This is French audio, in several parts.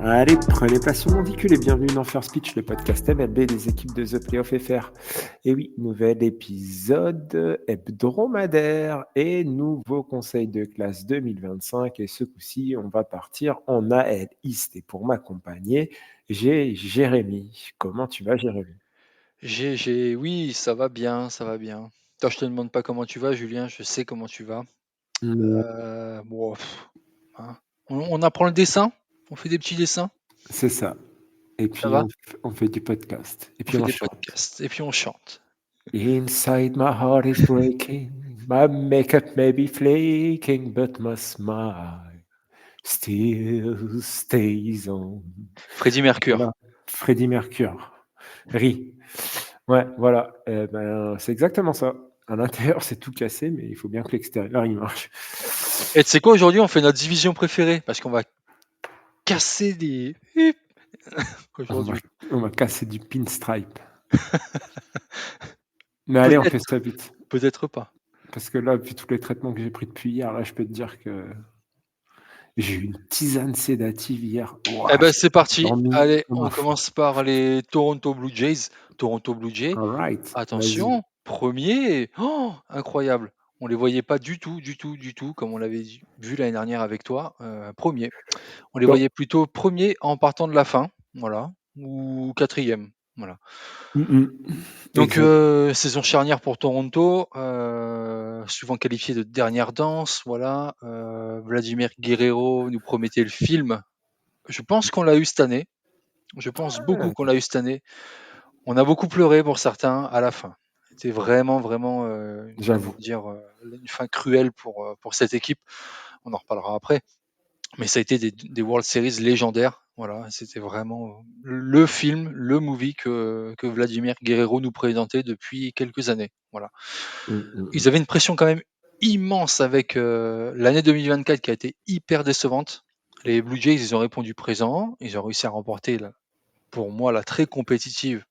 Allez, prenez place sur Monticule et bienvenue dans First Pitch, le podcast MLB des équipes de The Playoff FR. Et oui, nouvel épisode hebdomadaire et nouveau conseil de classe 2025. Et ce coup-ci, on va partir en AL East. Et pour m'accompagner, j'ai Jérémy. Comment tu vas, Jérémy? Oui, ça va bien, ça va bien. Toi, je te demande pas comment tu vas, Julien, je sais comment tu vas. Mm, Bon, hein. On apprend le dessin? On fait des petits dessins? C'est ça. Et Ça puis, va? on fait du podcast. Et On puis, fait on des chante. podcasts et puis on chante. Inside my heart is breaking, my makeup may be flaking, but my smile still stays on. Freddie Mercure. Voilà, Freddie Mercure. Rit. Ouais, voilà. C'est exactement ça. À l'intérieur, c'est tout cassé, mais il faut bien que l'extérieur, il marche. Et tu sais quoi, aujourd'hui, on fait notre division préférée parce qu'on va casser des On va, aujourd'hui. on va casser du pinstripe. Mais allez, on fait Peut-être, ça vite. peut-être pas. Parce que là, vu tous les traitements que j'ai pris depuis hier, là, je peux te dire que j'ai eu une tisane sédative hier. Eh Ouah, ben, j'ai c'est parti. dormi Allez, comme on un fou. commence par les Toronto Blue Jays. Toronto Blue Jays. All right, vas-y. Attention, premier, oh, incroyable. On les voyait pas du tout, du tout, du tout, comme on l'avait vu l'année dernière avec toi. Premier. On les Bon. voyait plutôt premier en partant de la fin, voilà, ou quatrième, voilà. Donc Exact. saison charnière pour Toronto, souvent qualifié de dernière danse, voilà. Vladimir Guerrero nous promettait le film. Je pense qu'on l'a eu cette année. Je pense beaucoup qu'on l'a eu cette année. On a beaucoup pleuré pour certains à la fin. C'était vraiment, vraiment, J'avoue. une fin cruelle pour cette équipe. On en reparlera après. Mais ça a été des World Series légendaires. Voilà, c'était vraiment le film, le movie que Vladimir Guerrero nous présentait depuis quelques années. Voilà. Ils avaient une pression quand même immense avec l'année 2024 qui a été hyper décevante. Les Blue Jays, ils ont répondu présent. Ils ont réussi à remporter, pour moi, la très compétitive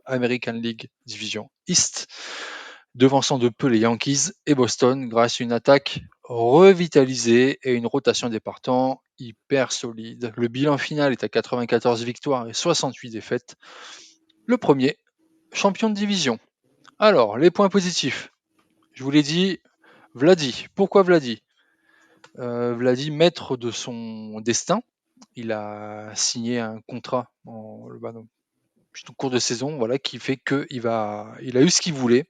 American League Division East, devançant de peu les Yankees et Boston grâce à une attaque revitalisée et une rotation des partants hyper solide. Le bilan final est à 94 victoires et 68 défaites. Le premier, champion de division. Alors, les points positifs. Je vous l'ai dit, Vladi. Pourquoi Vladi Vladi, maître de son destin. Il a signé un contrat au cours de saison, voilà, qui fait qu'il il a eu ce qu'il voulait.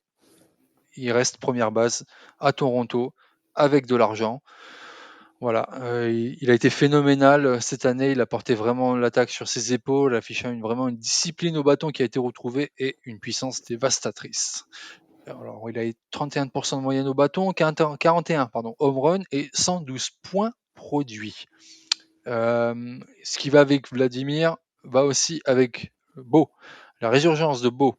Il reste première base à Toronto avec de l'argent. Voilà, il a été phénoménal cette année. Il a porté vraiment l'attaque sur ses épaules, affichant vraiment une discipline au bâton qui a été retrouvée et une puissance dévastatrice. Alors, il a eu 31% de moyenne au bâton, 41 pardon, home run et 112 points produits. Ce qui va avec Vladimir va aussi avec Beau. La résurgence de Beau,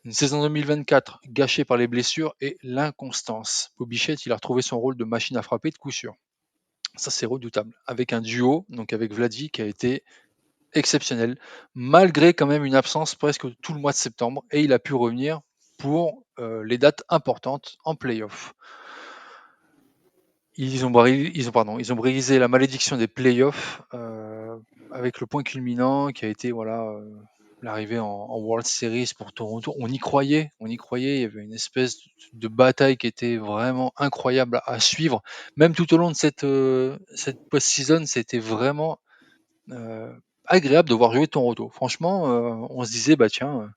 une saison 2024 gâchée par les blessures et l'inconstance. Bobichette, il a retrouvé son rôle de machine à frapper de coup sûr. Ça, c'est redoutable. Avec un duo, donc avec Vladi, qui a été exceptionnel, malgré quand même une absence presque tout le mois de septembre. Et il a pu revenir pour les dates importantes en playoff. Ils ont brisé la malédiction des playoffs avec le point culminant qui a été l'arrivée en World Series pour Toronto. On y croyait. Il y avait une espèce de bataille qui était vraiment incroyable à suivre. Même tout au long de cette post-season, c'était vraiment euh, agréable de voir jouer Toronto. Franchement, on se disait, bah tiens,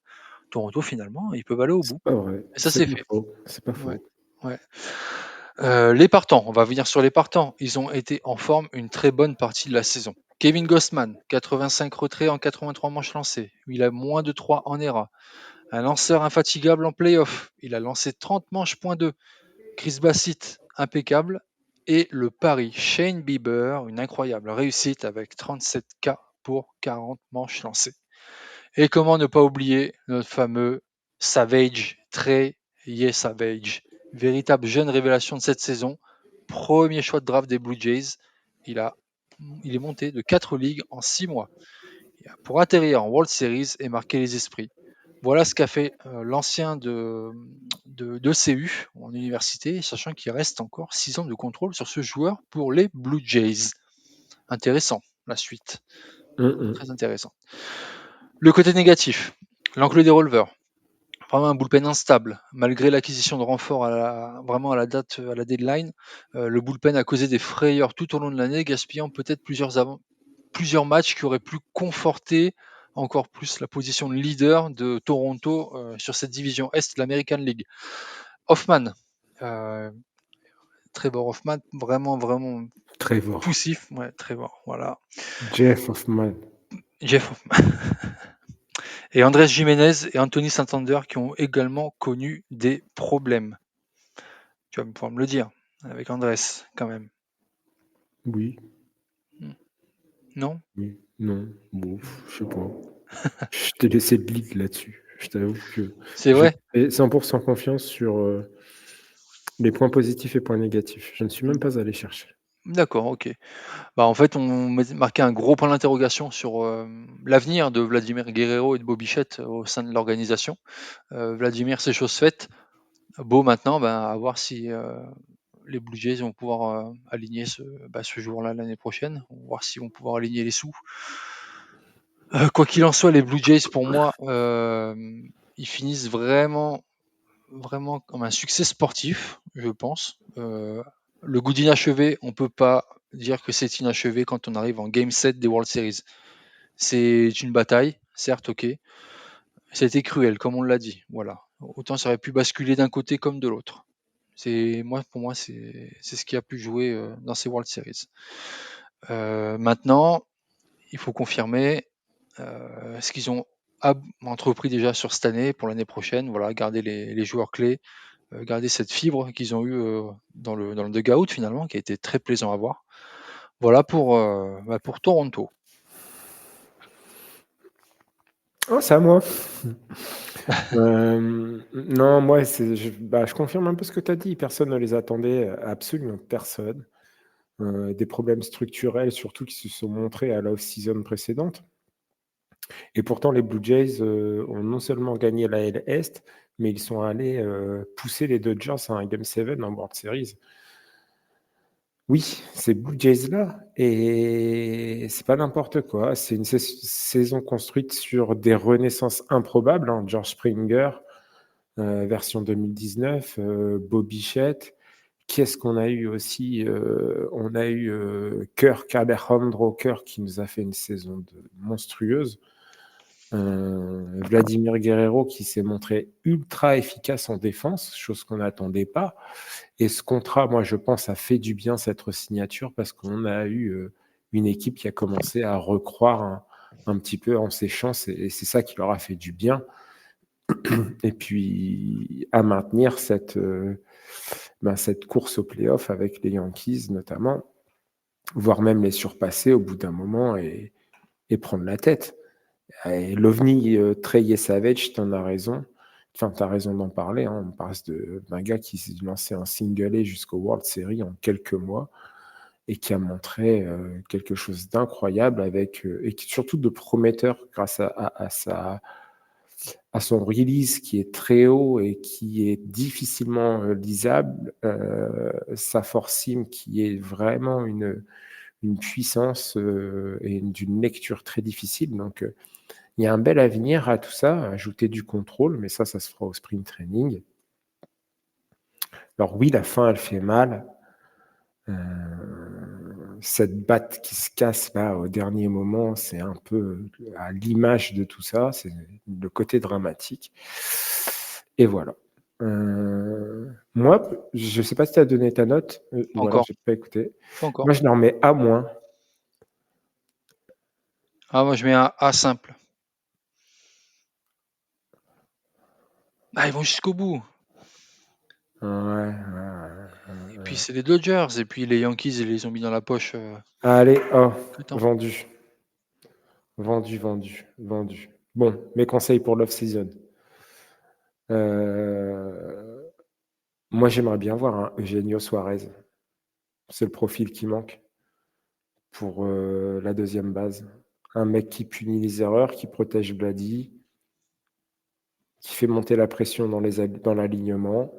Toronto finalement, ils peuvent aller au C'est bout. pas vrai. Et ça C'est s'est pas fait. faux. C'est pas Ouais, faux. ouais. Les partants, on va venir sur les partants. Ils ont été en forme une très bonne partie de la saison. Kevin Gossman, 85 retraits en 83 manches lancées. Il a moins de 3 en ERA. Un lanceur infatigable en playoff. Il a lancé 30 manches, point 2. Chris Bassett, impeccable. Et le pari Shane Bieber, une incroyable réussite avec 37 K pour 40 manches lancées. Et comment ne pas oublier notre fameux Savage, Trey Savage, véritable jeune révélation de cette saison, premier choix de draft des Blue Jays. Il, a, il est monté de 4 ligues en 6 mois pour atterrir en World Series et marquer les esprits. Voilà ce qu'a fait l'ancien de CU en université, sachant qu'il reste encore 6 ans de contrôle sur ce joueur pour les Blue Jays. Intéressant. la suite. Mm. Très intéressant. Le côté négatif, l'enclos des releveurs. Vraiment un bullpen instable. Malgré l'acquisition de renforts vraiment à la date, à la deadline, le bullpen a causé des frayeurs tout au long de l'année, gaspillant peut-être plusieurs matchs qui auraient pu conforter encore plus la position de leader de Toronto sur cette division Est de l'American League. Hoffman, euh, Trevor Hoffman, vraiment Trevor. poussif. Ouais, Trevor, voilà. Jeff Hoffman. Jeff Hoffman. Et Andrés Jiménez et Anthony Santander qui ont également connu des problèmes. Tu vas pouvoir me le dire, avec Andrés, quand même. Oui. Non? Oui. Non. Bon, je sais pas. Je t'ai laissé le lead là-dessus. Je t'avoue que C'est je vrai? fais 100% confiance sur les points positifs et points négatifs. Je ne suis même pas allé chercher. D'accord, OK. Bah, en fait, on marquait un gros point d'interrogation sur, l'avenir de Vladimir Guerrero et de Bo Bichette au sein de l'organisation. Vladimir, c'est chose faite. Bo maintenant, ben, à voir si, les Blue Jays vont pouvoir, aligner ce joueur-là l'année prochaine. On va voir s'ils vont pouvoir aligner les sous. Quoi qu'il en soit, les Blue Jays pour moi, ils finissent vraiment comme un succès sportif, je pense. Le goût d'inachevé, on peut pas dire que c'est inachevé quand on arrive en game 7 des World Series. C'est une bataille, certes, OK. Ça a été cruel, comme on l'a dit. Voilà. Autant ça aurait pu basculer d'un côté comme de l'autre. Pour moi, c'est ce qui a pu jouer dans ces World Series. Maintenant, il faut confirmer ce qu'ils ont entrepris déjà sur cette année pour l'année prochaine. Voilà, garder les joueurs clés, garder cette fibre qu'ils ont eue dans le dugout finalement, qui a été très plaisant à voir. Voilà pour Toronto. Oh, c'est à moi. Non, moi, je confirme un peu ce que tu as dit. Personne ne les attendait, absolument personne. Des problèmes structurels, surtout qui se sont montrés à la off-season précédente. Et pourtant, les Blue Jays ont non seulement gagné la AL Est, mais ils sont allés pousser les Dodgers à un Game 7 en World Series. Oui, ces Blue Jays-là, et c'est pas n'importe quoi. C'est une saison construite sur des renaissances improbables. Hein. George Springer, version 2019, Bobby Bichette. Qui est-ce qu'on a eu aussi On a eu Kirk, Alejandro Kirk, qui nous a fait une saison monstrueuse. Vladimir Guerrero, qui s'est montré ultra efficace en défense, chose qu'on n'attendait pas. Et ce contrat, moi, je pense, a fait du bien, cette signature, parce qu'on a eu une équipe qui a commencé à recroire un petit peu en ses chances, et c'est ça qui leur a fait du bien. Et puis, à maintenir cette course au playoff avec les Yankees, notamment, voire même les surpasser au bout d'un moment et prendre la tête. Et l'OVNI Trey Savage, t'en as raison. Enfin, t'as raison d'en parler. Hein. On parle d'un gars qui s'est lancé un single A jusqu'au World Series en quelques mois et qui a montré quelque chose d'incroyable et surtout de prometteur grâce à son release qui est très haut et qui est difficilement lisable, sa force sim qui est vraiment une puissance et d'une lecture très difficile. Donc, il y a un bel avenir à tout ça, ajouter du contrôle, mais ça se fera au sprint training. Alors oui, la fin, elle fait mal. Cette batte qui se casse là au dernier moment, c'est un peu à l'image de tout ça, c'est le côté dramatique. Et voilà. Moi, je ne sais pas si tu as donné ta note, Pas ou alors encore, je n'ai pas écouté. pas encore. Moi, je leur mets A-. Ah, moi je mets un A simple. Ah, ils vont jusqu'au bout. Ouais. Et puis c'est les Dodgers, et puis les Yankees, ils les ont mis dans la poche. Allez, oh, Que temps. vendu. Vendu. Bon, mes conseils pour l'off-season. Moi, j'aimerais bien voir un Eugenio Suarez. C'est le profil qui manque pour la deuxième base. Un mec qui punit les erreurs, qui protège Blady, qui fait monter la pression dans l'alignement.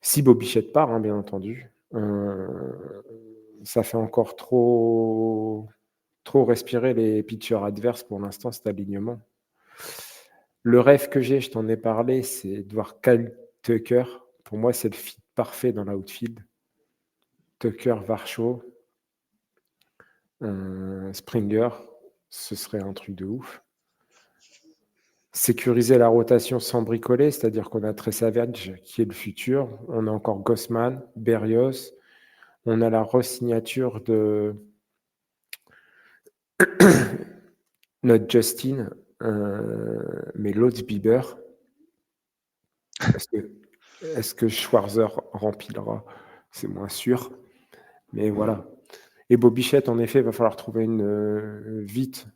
Si Bobichette part, hein, bien entendu. ça fait encore trop respirer les pitchers adverses pour l'instant, cet alignement. Le rêve que j'ai, je t'en ai parlé, c'est de voir Kyle Tucker. Pour moi, c'est le fit parfait dans l'outfield. Tucker, Varsho, Springer, ce serait un truc de ouf. Sécuriser la rotation sans bricoler, c'est-à-dire qu'on a Trey Savage qui est le futur, on a encore Gossman, Berrios, on a la re-signature de notre Justin, mais l'autre Bieber. Est-ce que Schwarzer remplira? C'est moins sûr. Mais voilà. Et Bobichette, en effet, il va falloir trouver vite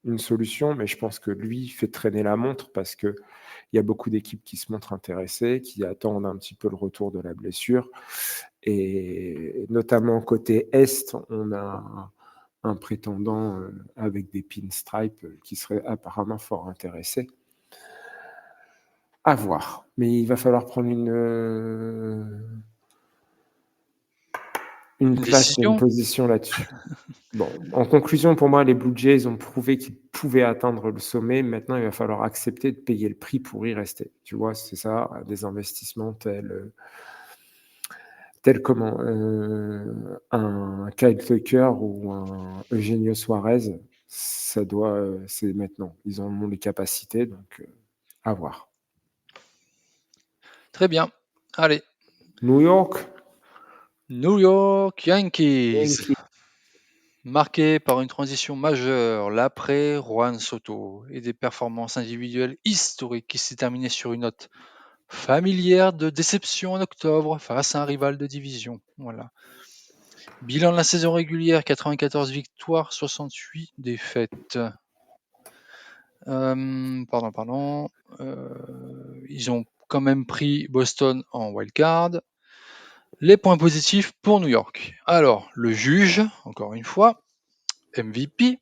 une solution, mais je pense que lui fait traîner la montre parce qu'il y a beaucoup d'équipes qui se montrent intéressées, qui attendent un petit peu le retour de la blessure. Et notamment côté Est, on a un prétendant avec des pinstripes qui serait apparemment fort intéressé. À voir. Mais il va falloir prendre une place et une décision. position là-dessus. Bon, en conclusion, pour moi, les Blue Jays ont prouvé qu'ils pouvaient atteindre le sommet. Maintenant, il va falloir accepter de payer le prix pour y rester. Tu vois, c'est ça, des investissements tels comment un Kyle Tucker ou un Eugenio Suarez, c'est maintenant. Ils en ont les capacités, donc à voir. Très bien. Allez. New York. New York Yankees. Yankees. Marqué par une transition majeure, l'après Juan Soto et des performances individuelles historiques qui s'est terminé sur une note familière de déception en octobre face à un rival de division. Voilà. Bilan de la saison régulière, 94 victoires, 68 défaites. Ils ont quand même pris Boston en wildcard. Les points positifs pour New York. Alors, le juge, encore une fois, MVP.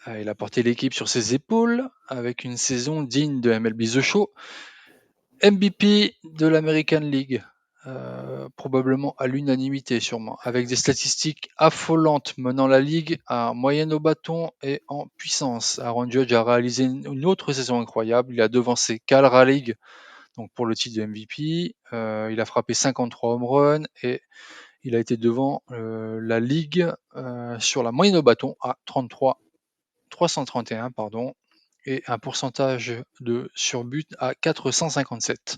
Il a porté l'équipe sur ses épaules avec une saison digne de MLB The Show. MVP de l'American League, probablement à l'unanimité sûrement, avec des statistiques affolantes menant la ligue à moyenne au bâton et en puissance. Aaron Judge a réalisé une autre saison incroyable. Il a devancé Cal Raleigh donc pour le titre de MVP. Il a frappé 53 home runs et il a été devant la ligue sur la moyenne au bâton à 331 pardon, et un pourcentage de surbut à 457.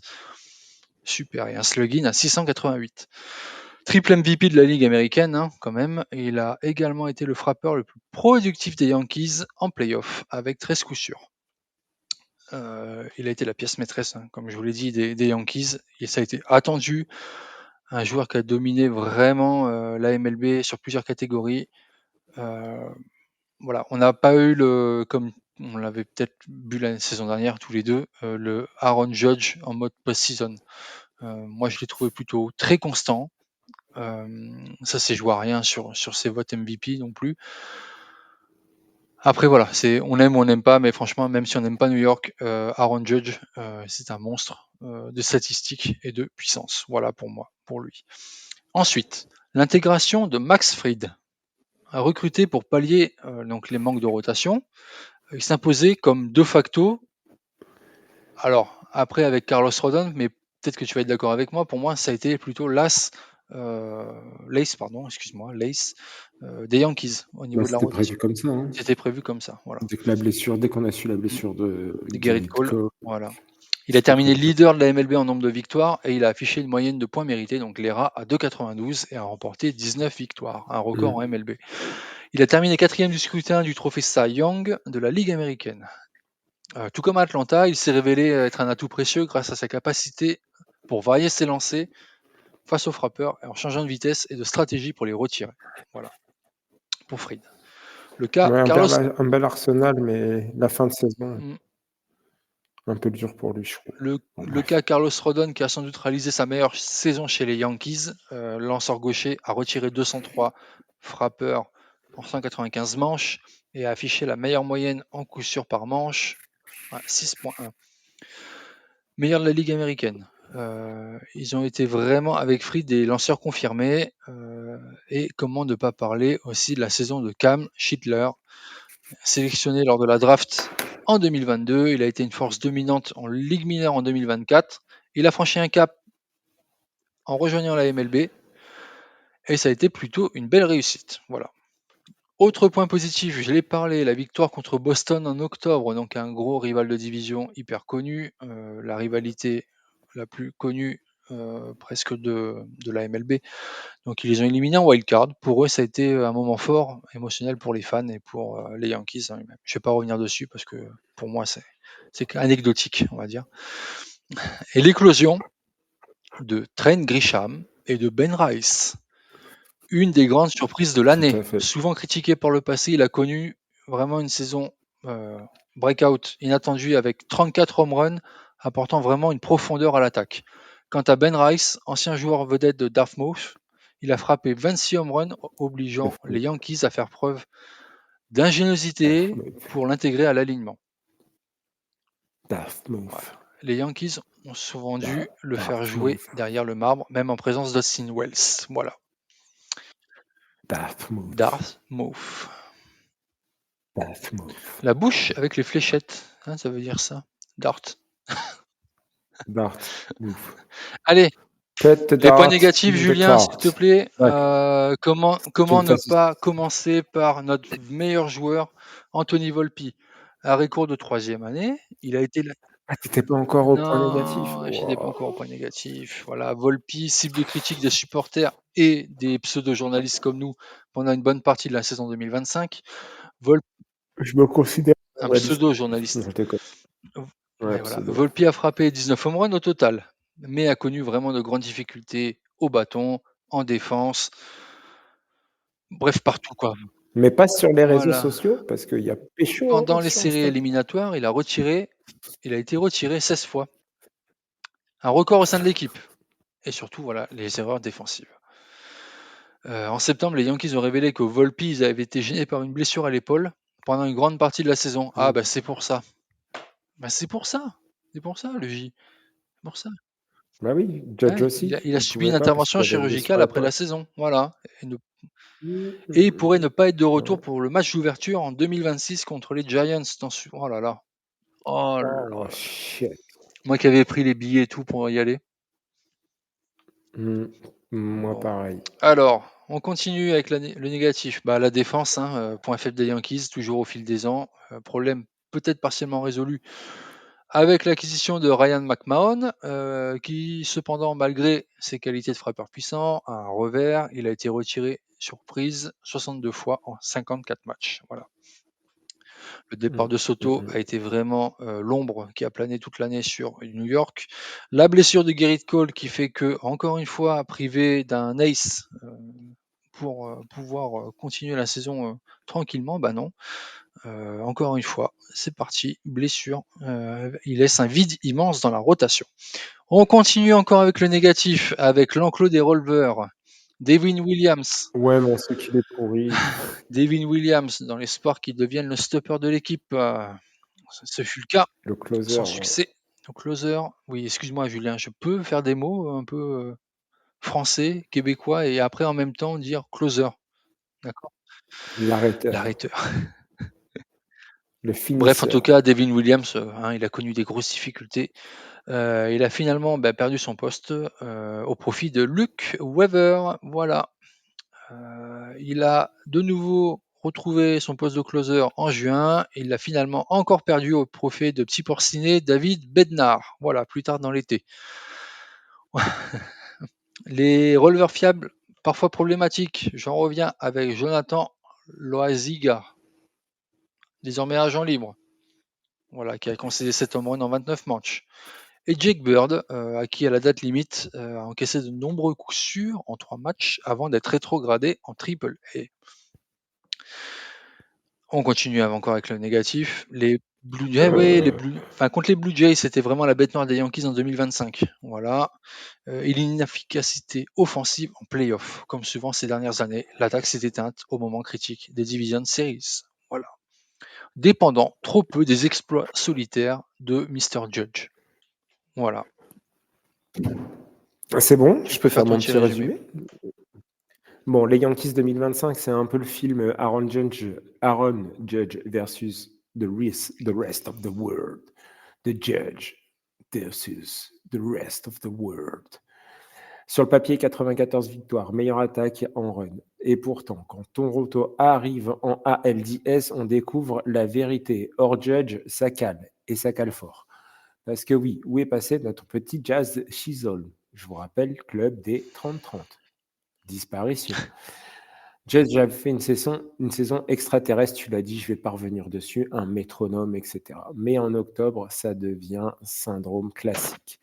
Super, et un slugging à 688. Triple MVP de la Ligue américaine, hein, quand même. Et il a également été le frappeur le plus productif des Yankees en playoff, avec 13 coups sûrs. Il a été la pièce maîtresse, hein, comme je vous l'ai dit, des Yankees. Et ça a été attendu. Un joueur qui a dominé vraiment la MLB sur plusieurs catégories. Voilà, on n'a pas eu comme on l'avait peut-être vu la saison dernière tous les deux, le Aaron Judge en mode post-season. Moi, je l'ai trouvé plutôt très constant. Ça s'est joué à rien sur ses votes MVP non plus. Après voilà, on aime ou on n'aime pas, mais franchement, même si on n'aime pas New York, Aaron Judge, c'est un monstre de statistiques et de puissance. Voilà pour moi, pour lui. Ensuite, l'intégration de Max Fried, recruté pour pallier donc les manques de rotation. Il s'imposait comme de facto. Alors, après avec Carlos Rodon, mais peut-être que tu vas être d'accord avec moi, pour moi, ça a été plutôt Lace, excuse-moi, Lace des Yankees au niveau de la C'était prévu rotation. comme ça. Hein. C'était prévu comme ça, voilà. Dès qu'on a su la blessure de Gerrit Gerrit Cole, Cole, voilà. Il a c'était terminé prévu. leader de la MLB en nombre de victoires et il a affiché une moyenne de points mérités, donc l'ERA à 2,92 et a remporté 19 victoires, un record en MLB. Il a terminé 4e du scrutin du trophée Cy Young de la Ligue américaine. Tout comme à Atlanta, il s'est révélé être un atout précieux grâce à sa capacité pour varier ses lancers face aux frappeurs en changeant de vitesse et de stratégie pour les retirer. Voilà, pour Fried. Le cas Ouais, Carlos, un bel arsenal, mais la fin de saison, Mm. un peu dur pour lui, je trouve. le, Bon, le bref. cas Carlos Rodon qui a sans doute réalisé sa meilleure saison chez les Yankees, lanceur gaucher, a retiré 203 frappeurs en 195 manches et a affiché la meilleure moyenne en coup sûr par manche, 6.1. Meilleur de la Ligue américaine. Ils ont été vraiment avec Fried des lanceurs confirmés. Et comment ne pas parler aussi de la saison de Cam Schittler, sélectionné lors de la draft en 2022. Il a été une force dominante en Ligue mineure en 2024. Il a franchi un cap en rejoignant la MLB et ça a été plutôt une belle réussite. Voilà. Autre point positif, je l'ai parlé, la victoire contre Boston en octobre, donc un gros rival de division hyper connu, la rivalité la plus connue presque de la MLB. Donc ils les ont éliminés en wildcard. Pour eux, ça a été un moment fort, émotionnel pour les fans et pour les Yankees en eux-mêmes. Je ne vais pas revenir dessus parce que pour moi, c'est anecdotique, on va dire. Et l'éclosion de Trent Grisham et de Ben Rice. Une des grandes surprises de Tout l'année. à fait. Souvent critiqué par le passé, il a connu vraiment une saison breakout inattendue avec 34 home runs, apportant vraiment une profondeur à l'attaque. Quant à Ben Rice, ancien joueur vedette de Dartmouth, il a frappé 26 home runs, obligeant les Yankees à faire preuve d'ingéniosité pour l'intégrer à l'alignement. Dartmouth. Les Yankees ont souvent dû le faire jouer derrière le marbre, même en présence d'Austin Wells. Voilà. Dartmouth. Dartmouth. Dartmouth. La bouche avec les fléchettes, hein, ça veut dire ça. Dart. Dartmouth. Allez, les points négatifs, Julien, s'il te plaît. Comment ne pas commencer par notre meilleur joueur, Anthony Volpi. Arrêt court de 3e année, il a été là. Ah, t'étais pas encore au point négatif. Non, j'étais pas encore au point négatif. Voilà, Volpi, cible de critique des supporters et des pseudo-journalistes comme nous pendant une bonne partie de la saison 2025. Je me considère un pseudo-journaliste. Ouais, voilà. Volpi a frappé 19 home runs au total, mais a connu vraiment de grandes difficultés au bâton, en défense, bref, partout quoi. Mais pas sur les réseaux sociaux, parce qu'il y a pécho. Pendant les séries éliminatoires, il a été retiré 16 fois. Un record au sein de l'équipe. Et surtout, voilà, les erreurs défensives. En septembre, les Yankees ont révélé que Volpi avait été gêné par une blessure à l'épaule pendant une grande partie de la saison. Ah, bah c'est pour ça. C'est pour ça, le J. C'est pour ça. Bah oui, Judge aussi. Il a subi une intervention chirurgicale après la saison. Voilà. Et il Mmh. pourrait ne pas être de retour pour le match d'ouverture en 2026 contre les Giants. Oh là là. Oh là là. Shit. Moi qui avais pris les billets et tout pour y aller. Moi, pareil. Alors, on continue avec le négatif. La défense, point faible des Yankees, toujours au fil des ans. Problème peut-être partiellement résolu avec l'acquisition de Ryan McMahon, qui cependant, malgré ses qualités de frappeur puissant, a un revers. Il a été retiré surprise 62 fois en 54 matchs. Voilà. Le départ de Soto a été vraiment l'ombre qui a plané toute l'année sur New York. La blessure de Gerrit Cole qui fait que, encore une fois, privé d'un ace pour pouvoir continuer la saison tranquillement, non. Encore une fois, c'est parti, blessure. Il laisse un vide immense dans la rotation. On continue encore avec le négatif, avec l'enclos des releveurs. Devin Williams. Ouais, mais on sait qu'il est pourri. Devin Williams, dans l'espoir qu'il devienne le stopper de l'équipe. Ce fut le cas. Le closer. Sans succès. Le closer. Oui, excuse-moi, Julien, je peux faire des mots un peu français, québécois, et après en même temps dire closer. D'accord. L'arrêteur. Le finisseur. Bref, en tout cas, Devin Williams, il a connu des grosses difficultés. Il a finalement perdu son poste au profit de Luke Weaver. Voilà. Il a de nouveau retrouvé son poste de closer en juin. Il l'a finalement encore perdu au profit de petit porcinet David Bednar. Voilà, plus tard dans l'été. Les releveurs fiables, parfois problématiques. J'en reviens avec Jonathan Loaziga, désormais agent libre. Voilà, qui a concédé 7 home runs en 29 matchs. Et Jake Bird, à qui à la date limite a encaissé de nombreux coups sûrs en 3 matchs avant d'être rétrogradé en Triple A. On continue encore avec le négatif. Les Blue Jays, contre les Blue Jays, c'était vraiment la bête noire des Yankees en 2025. Voilà. Et l'inefficacité offensive en playoff, comme souvent ces dernières années. L'attaque s'est éteinte au moment critique des Division Series. Voilà. Dépendant trop peu des exploits solitaires de Mr. Judge. Voilà. C'est bon, je peux faire mon petit résumé. Bon, les Yankees 2025, c'est un peu le film Aaron Judge versus the rest of the world. The Judge versus the rest of the world. Sur le papier, 94 victoires, meilleure attaque en run. Et pourtant, quand Toronto arrive en ALDS, on découvre la vérité. Hors Judge, ça cale, et ça cale fort. Parce que oui, où est passé notre petit Jazz Chisholm? Je vous rappelle, club des 30-30. Disparition. Jazz, j'avais fait une saison extraterrestre, tu l'as dit, je vais pas revenir dessus, un métronome, etc. Mais en octobre, ça devient syndrome classique.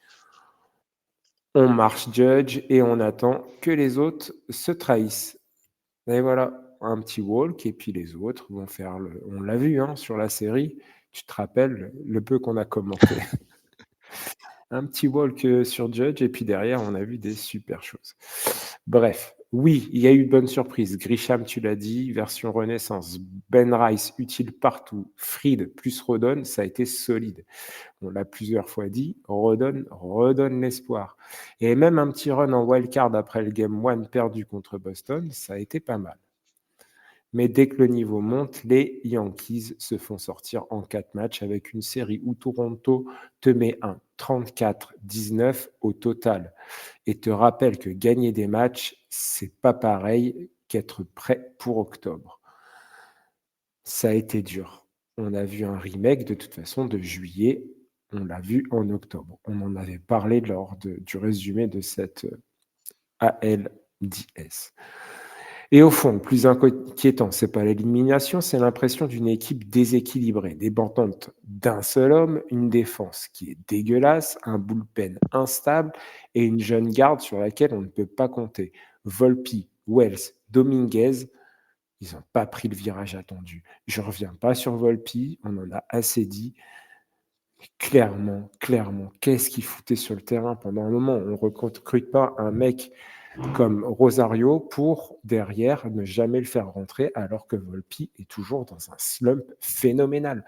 On marche Judge et on attend que les autres se trahissent. Et voilà, un petit walk et puis les autres vont faire le... On l'a vu sur la série, tu te rappelles le peu qu'on a commenté. Un petit walk sur Judge et puis derrière, on a vu des super choses. Bref, oui, il y a eu de bonnes surprises. Grisham, tu l'as dit, version Renaissance. Ben Rice, utile partout. Fried plus Rodon, ça a été solide. On l'a plusieurs fois dit, redonne l'espoir. Et même un petit run en wildcard après le Game 1 perdu contre Boston, ça a été pas mal. Mais dès que le niveau monte, les Yankees se font sortir en 4 matchs avec une série où Toronto te met un 34-19 au total et te rappelle que gagner des matchs, c'est pas pareil qu'être prêt pour octobre. Ça a été dur. On a vu un remake de toute façon de juillet, on l'a vu en octobre. On en avait parlé lors du résumé de cette ALDS. Et au fond, le plus inquiétant, c'est pas l'élimination, c'est l'impression d'une équipe déséquilibrée, dépendante d'un seul homme, une défense qui est dégueulasse, un bullpen instable et une jeune garde sur laquelle on ne peut pas compter. Volpi, Wells, Dominguez, ils n'ont pas pris le virage attendu. Je ne reviens pas sur Volpi, on en a assez dit. Clairement, qu'est-ce qu'il foutait sur le terrain pendant un moment? On ne recrute pas un mec comme Rosario pour, derrière, ne jamais le faire rentrer, alors que Volpi est toujours dans un slump phénoménal.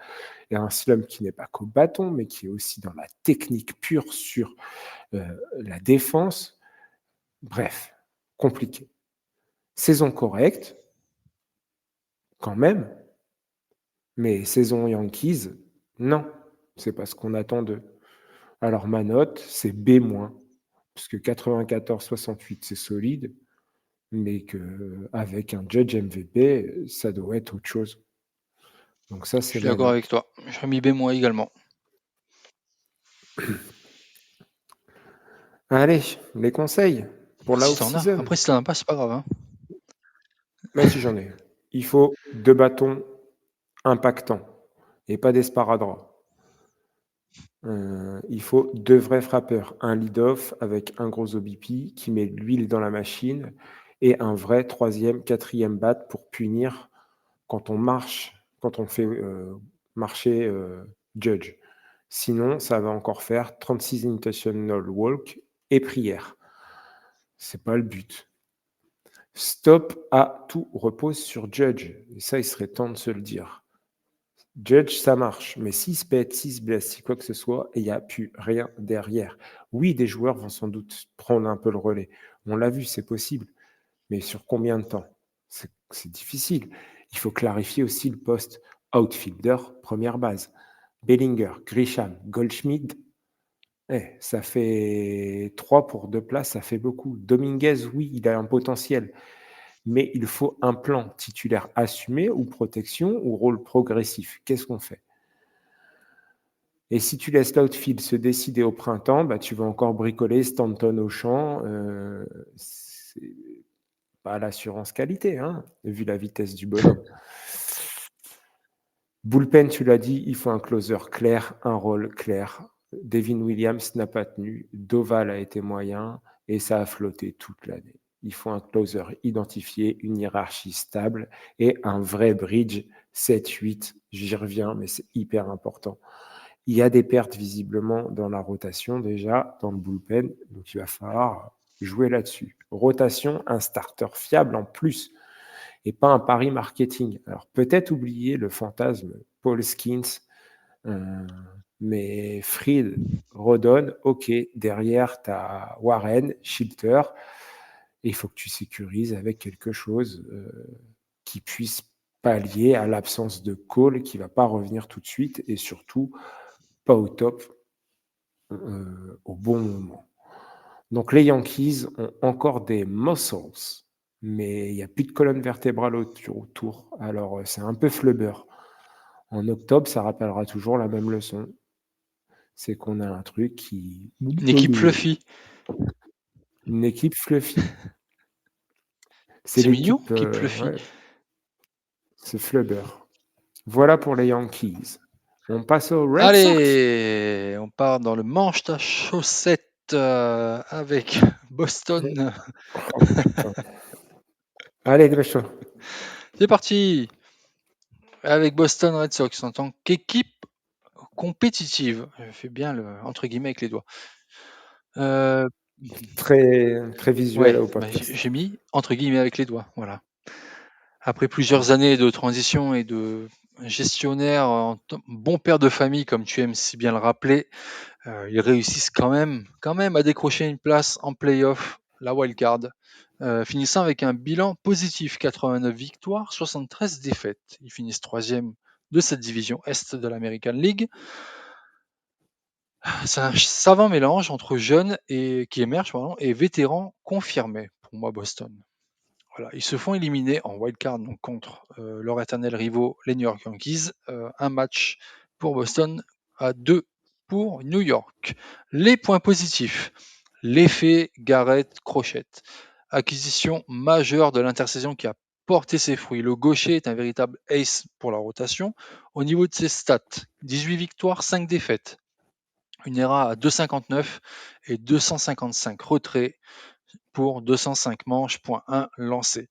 Et un slump qui n'est pas qu'au bâton, mais qui est aussi dans la technique pure sur la défense. Bref, compliqué. Saison correcte, quand même, mais saison Yankees, non, c'est pas ce qu'on attend d'eux. Alors ma note, c'est B-, parce que 94-68, c'est solide, mais qu'avec un Judge MVP, ça doit être autre chose. Donc ça, Je c'est suis ma d'accord note. avec toi. J'ai mis B- également. Allez, les conseils pour la Si t'en as. off-season. Après, si t'en as pas, c'est pas grave. Hein. Mais si j'en ai. Il faut 2 bâtons impactants et pas des sparadraps. Il faut 2 vrais frappeurs, un lead-off avec un gros OBP qui met de l'huile dans la machine et un vrai 3e, 4e bat pour punir quand on fait marcher Judge. Sinon, ça va encore faire 36 intentional walk et prière. C'est pas le but. Stop à tout repose sur Judge. Et ça, il serait temps de se le dire. Judge, ça marche, mais s'il se pète, s'il se blesse, si quoi que ce soit, il n'y a plus rien derrière. Oui, des joueurs vont sans doute prendre un peu le relais. On l'a vu, c'est possible. Mais sur combien de temps? C'est difficile. Il faut clarifier aussi le poste outfielder, première base. Bellinger, Grisham, Goldschmidt, ça fait 3 pour 2 places, ça fait beaucoup. Dominguez, oui, il a un potentiel, mais il faut un plan titulaire assumé ou protection ou rôle progressif. Qu'est-ce qu'on fait? Et si tu laisses l'outfield se décider au printemps, bah, tu vas encore bricoler Stanton au champ. C'est pas l'assurance qualité, vu la vitesse du bonhomme. Bullpen, tu l'as dit, il faut un closer clair, un rôle clair. Devin Williams n'a pas tenu, Doval a été moyen et ça a flotté toute l'année. Il faut un closer identifié, une hiérarchie stable et un vrai bridge 7-8. J'y reviens, mais c'est hyper important. Il y a des pertes visiblement dans la rotation déjà, dans le bullpen, donc il va falloir jouer là-dessus. Rotation, un starter fiable en plus et pas un pari marketing. Alors peut-être oublier le fantasme Paul Skins, mais Fried, Rodon, ok, derrière tu as Warren, Shilter, Et il faut que tu sécurises avec quelque chose qui puisse pallier à l'absence de Cole qui ne va pas revenir tout de suite et surtout pas au top au bon moment. Donc les Yankees ont encore des muscles, mais il n'y a plus de colonne vertébrale autour. Alors c'est un peu flubber. En octobre, ça rappellera toujours la même leçon. C'est qu'on a un truc qui... Une équipe fluffy. Une équipe fluffy. C'est mignon, l'équipe... équipe fluffy. Ouais, c'est flubber. Voilà pour les Yankees. On passe aux Red Sox. Allez, on part dans le manche ta chaussette avec Boston. Oh, putain. Allez, dépêche-toi. C'est parti avec Boston Red Sox en tant qu'équipe compétitive. Je fais bien le entre guillemets avec les doigts. Très, très visuel Ouais, au podcast. j'ai mis entre guillemets avec les doigts. Voilà. Après plusieurs années de transition et de gestionnaire, bon père de famille, comme tu aimes si bien le rappeler, ils réussissent quand même à décrocher une place en play-off, la wild card, finissant avec un bilan positif, 89 victoires, 73 défaites. Ils finissent troisième de cette division Est de l'American League. C'est un savant mélange entre jeunes qui émergent et vétérans confirmés pour moi Boston. Voilà, ils se font éliminer en wildcard donc contre leur éternel rivaux, les New York Yankees. Un match pour Boston à 2 pour New York. Les points positifs. L'effet Garrett-Crochette. Acquisition majeure de l'intersaison qui a porté ses fruits. Le gaucher est un véritable ace pour la rotation. Au niveau de ses stats, 18 victoires, 5 défaites. Une ERA à 2,59 et 255 retraits pour 205 manches, point 1 lancé.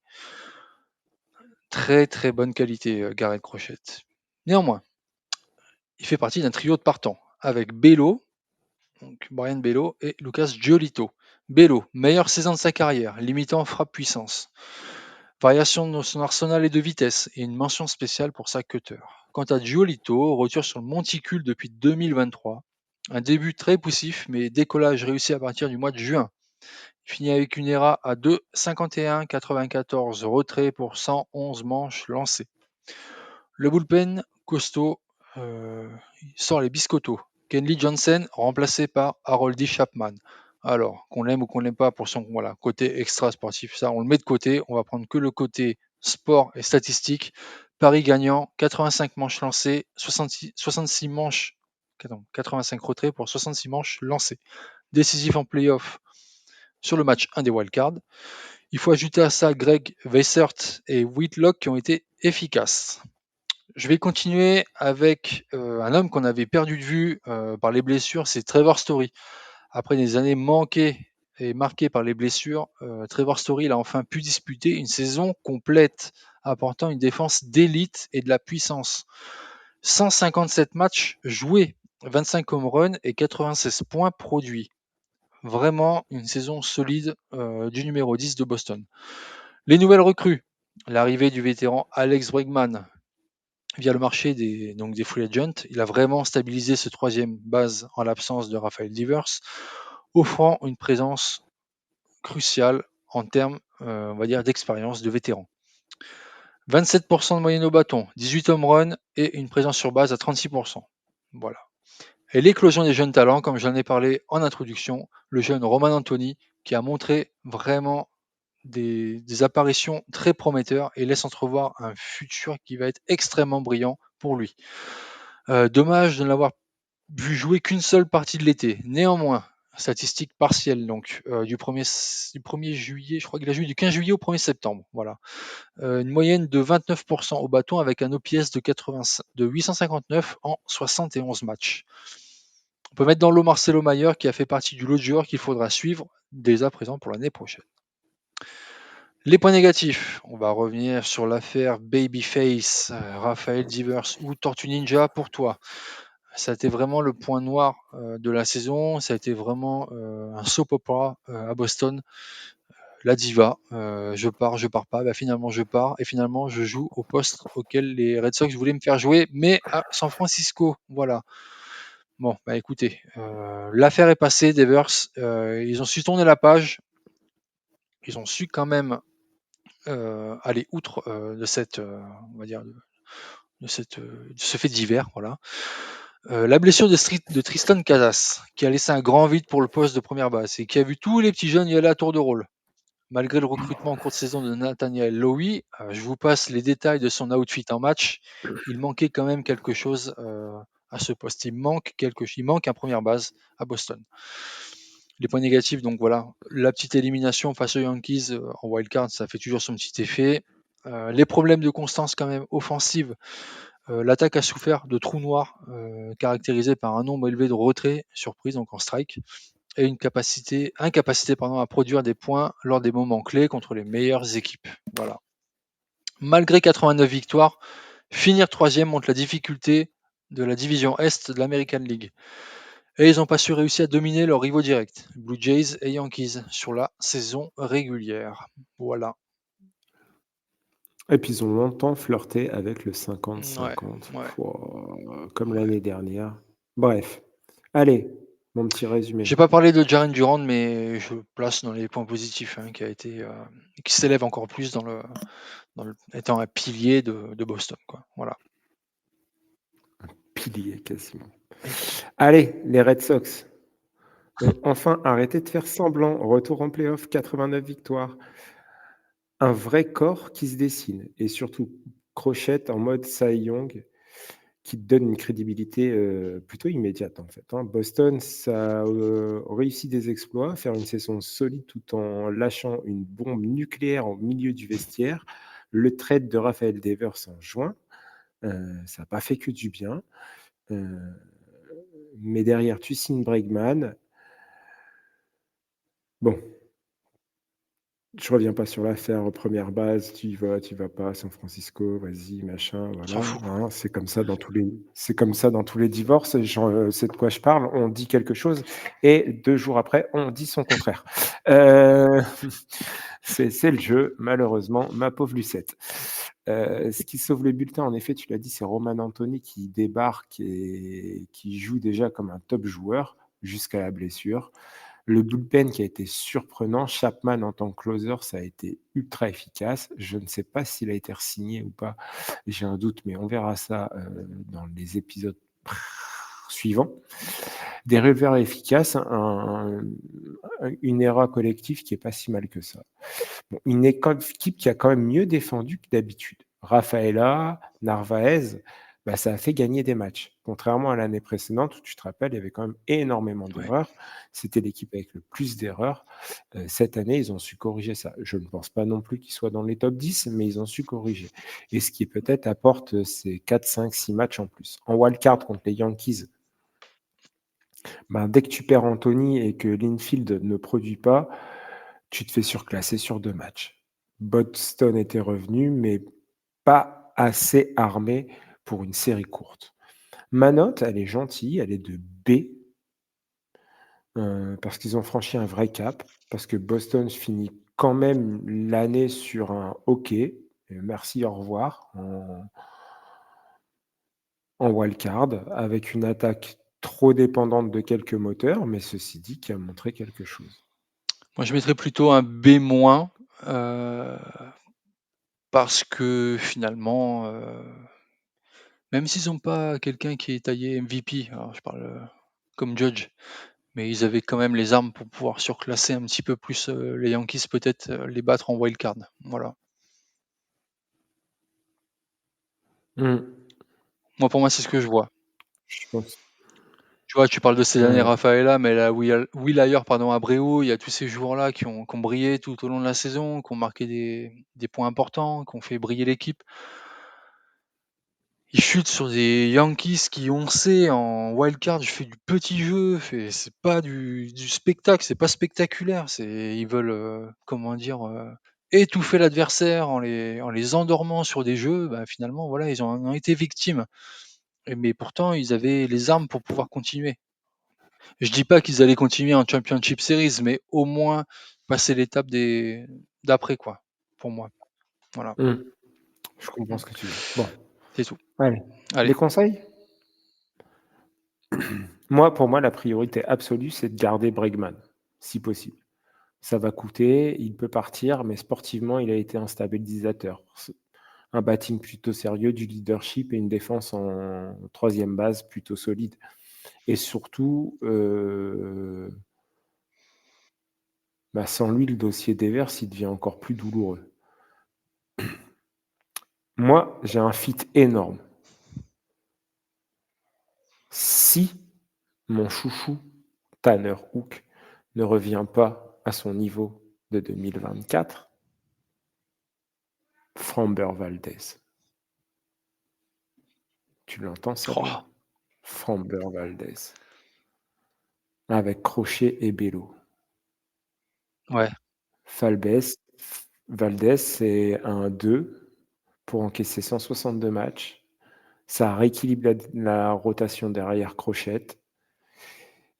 Très très bonne qualité, Garrett Crochette. Néanmoins, il fait partie d'un trio de partants avec Bello, donc Brian Bello et Lucas Giolito. Bello, meilleure saison de sa carrière, limitant frappe-puissance. Variation de son arsenal et de vitesse et une mention spéciale pour sa cutter. Quant à Giolito, retour sur le monticule depuis 2023. Un début très poussif, mais décollage réussi à partir du mois de juin. Il finit avec une ERA à 2,51, 94 retraits pour 111 manches lancées. Le bullpen, costaud, il sort les biscottos. Kenley Johnson, remplacé par Haroldy Chapman. Alors, qu'on l'aime ou qu'on l'aime pas pour son côté extra sportif, ça on le met de côté. On va prendre que le côté sport et statistique. Paris gagnant, 85 manches lancées, 66 manches, 85 retraits pour 66 manches lancées. Décisif en playoff sur le match 1 des wildcards. Il faut ajouter à ça Greg Weissert et Whitlock qui ont été efficaces. Je vais continuer avec un homme qu'on avait perdu de vue par les blessures, c'est Trevor Story. Après des années manquées et marquées par les blessures, Trevor Story il a enfin pu disputer une saison complète, apportant une défense d'élite et de la puissance. 157 matchs joués, 25 home runs et 96 points produits. Vraiment une saison solide du numéro 10 de Boston. Les nouvelles recrues, l'arrivée du vétéran Alex Bregman via le marché des free agents. Il a vraiment stabilisé ce troisième base en l'absence de Rafael Devers, offrant une présence cruciale en termes, on va dire, d'expérience de vétéran. 27% de moyenne au bâton, 18 home runs et une présence sur base à 36%. Voilà. Et l'éclosion des jeunes talents, comme j'en ai parlé en introduction, le jeune Roman Anthony qui a montré vraiment des apparitions très prometteurs et laisse entrevoir un futur qui va être extrêmement brillant pour lui. Dommage de ne l'avoir vu jouer qu'une seule partie de l'été. Néanmoins, statistique partielle donc du 1er juillet, je crois qu'il a joué du 15 juillet au 1er septembre. Voilà. Une moyenne de 29% au bâton avec un OPS de 859 en 71 matchs. On peut mettre dans l'eau Marcelo Mayer qui a fait partie du lot de joueurs qu'il faudra suivre dès à présent pour l'année prochaine. Les points négatifs, on va revenir sur l'affaire Babyface, Rafael Devers ou Tortue Ninja pour toi. Ça a été vraiment le point noir de la saison, ça a été vraiment un soap opera à Boston. La diva, je pars pas, bah finalement je pars et finalement je joue au poste auquel les Red Sox voulaient me faire jouer, mais à San Francisco, voilà. Bon, bah écoutez, l'affaire est passée, Devers, ils ont su tourner la page. ils ont su quand même aller outre de cette, on va dire, de ce fait divers, voilà. La blessure de Tristan Casas, qui a laissé un grand vide pour le poste de première base et qui a vu tous les petits jeunes y aller à tour de rôle. Malgré le recrutement en cours de saison de Nathaniel Lowy, je vous passe les détails de son outfit en match. Il manquait quand même quelque chose à ce poste. Il manque un première base à Boston. Les points négatifs, donc voilà, la petite élimination face aux Yankees en wildcard, ça fait toujours son petit effet. Les problèmes de constance quand même offensive. L'attaque a souffert de trous noirs caractérisés par un nombre élevé de retraits surprise, donc en strike, et une incapacité à produire des points lors des moments clés contre les meilleures équipes. Voilà. Malgré 89 victoires, finir troisième montre la difficulté de la division Est de l'American League. Et ils n'ont pas su réussir à dominer leurs rivaux directs, Blue Jays et Yankees, sur la saison régulière. Voilà. Et puis ils ont longtemps flirté avec le Ouais, 50-50, ouais. comme Ouais. l'année dernière. Bref, allez, mon petit résumé. J'ai pas parlé de Jaren Durant, mais je le place dans les points positifs, qui s'élève encore plus étant un pilier de Boston, quoi. Voilà. Pilier quasiment. Et Allez, les Red Sox ont enfin arrêté de faire semblant. Retour en playoff, 89 victoires. Un vrai corps qui se dessine et surtout Crochette en mode Cy Young qui te donne une crédibilité plutôt immédiate en fait. Boston, ça a réussi des exploits, faire une saison solide tout en lâchant une bombe nucléaire au milieu du vestiaire. Le trade de Rafael Devers en juin, ça n'a pas fait que du bien. Mais derrière, tu signes Bregman. Bon, je reviens pas sur l'affaire première base, tu y vas pas, San Francisco, vas-y, machin, on s'en voilà, fout. c'est comme ça dans tous les divorces, c'est de quoi je parle, on dit quelque chose et 2 jours après, on dit son contraire. C'est le jeu, malheureusement, ma pauvre Lucette. Ce qui sauve le bulletin, en effet, tu l'as dit, c'est Roman Anthony qui débarque et qui joue déjà comme un top joueur jusqu'à la blessure. Le bullpen qui a été surprenant, Chapman en tant que closer, ça a été ultra efficace. Je ne sais pas s'il a été re-signé ou pas, j'ai un doute, mais on verra ça dans les épisodes suivants. Des releveurs efficaces, une ERA collective qui est pas si mal que ça. Bon, une équipe qui a quand même mieux défendu que d'habitude. Rafaela, Narvaez, ça a fait gagner des matchs. Contrairement à l'année précédente, où tu te rappelles, il y avait quand même énormément Ouais. d'erreurs. C'était l'équipe avec le plus d'erreurs. Cette année, ils ont su corriger ça. Je ne pense pas non plus qu'ils soient dans les top 10, mais ils ont su corriger. Et ce qui peut-être apporte ces 4, 5, 6 matchs en plus. En wildcard contre les Yankees, dès que tu perds Anthony et que l'infield ne produit pas, tu te fais surclasser sur 2 matchs. Boston était revenu, mais pas assez armé pour une série courte. Ma note, elle est gentille, elle est de B, parce qu'ils ont franchi un vrai cap, parce que Boston finit quand même l'année sur un OK, merci, au revoir, en wildcard, avec une attaque trop dépendante de quelques moteurs, mais ceci dit, qui a montré quelque chose. Moi, je mettrais plutôt un B-, parce que finalement, même s'ils n'ont pas quelqu'un qui est taillé MVP, alors je parle comme Judge, mais ils avaient quand même les armes pour pouvoir surclasser un petit peu plus les Yankees, peut-être les battre en wildcard. Voilà. Moi, pour moi, c'est ce que je vois. Je pense. Tu vois, tu parles de ces années Ouais. Rafaela, mais là, Will pardon, Abreu, il y a tous ces joueurs-là qui ont brillé tout au long de la saison, qui ont marqué des points importants, qui ont fait briller l'équipe. Ils chutent sur des Yankees qui, on sait, en wildcard, je fais du petit jeu, c'est pas du spectacle, c'est pas spectaculaire. Ils veulent, étouffer l'adversaire en les endormant sur des jeux. Bah, finalement, voilà, ils en ont été victimes. Mais pourtant, ils avaient les armes pour pouvoir continuer. Je dis pas qu'ils allaient continuer en Championship Series, mais au moins passer l'étape d'après, quoi, pour moi. Voilà. Je comprends Mm. ce que tu dis. Bon, C'est tout. allez. Allez. Les conseils? Moi, pour moi, la priorité absolue, c'est de garder Bregman, si possible. Ça va coûter, il peut partir, mais sportivement, il a été un stabilisateur. Un batting plutôt sérieux, du leadership et une défense en troisième base plutôt solide. Et surtout, sans lui, le dossier Devers, il devient encore plus douloureux. Moi, j'ai un fit énorme. Si mon chouchou Tanner Hook ne revient pas à son niveau de 2024, Framber Valdez. Tu l'entends, celle-là? Framber Valdez. Avec Crochet et Bello. Ouais. Valdez, c'est un 2 pour encaisser 162 matchs. Ça rééquilibre la rotation derrière Crochette.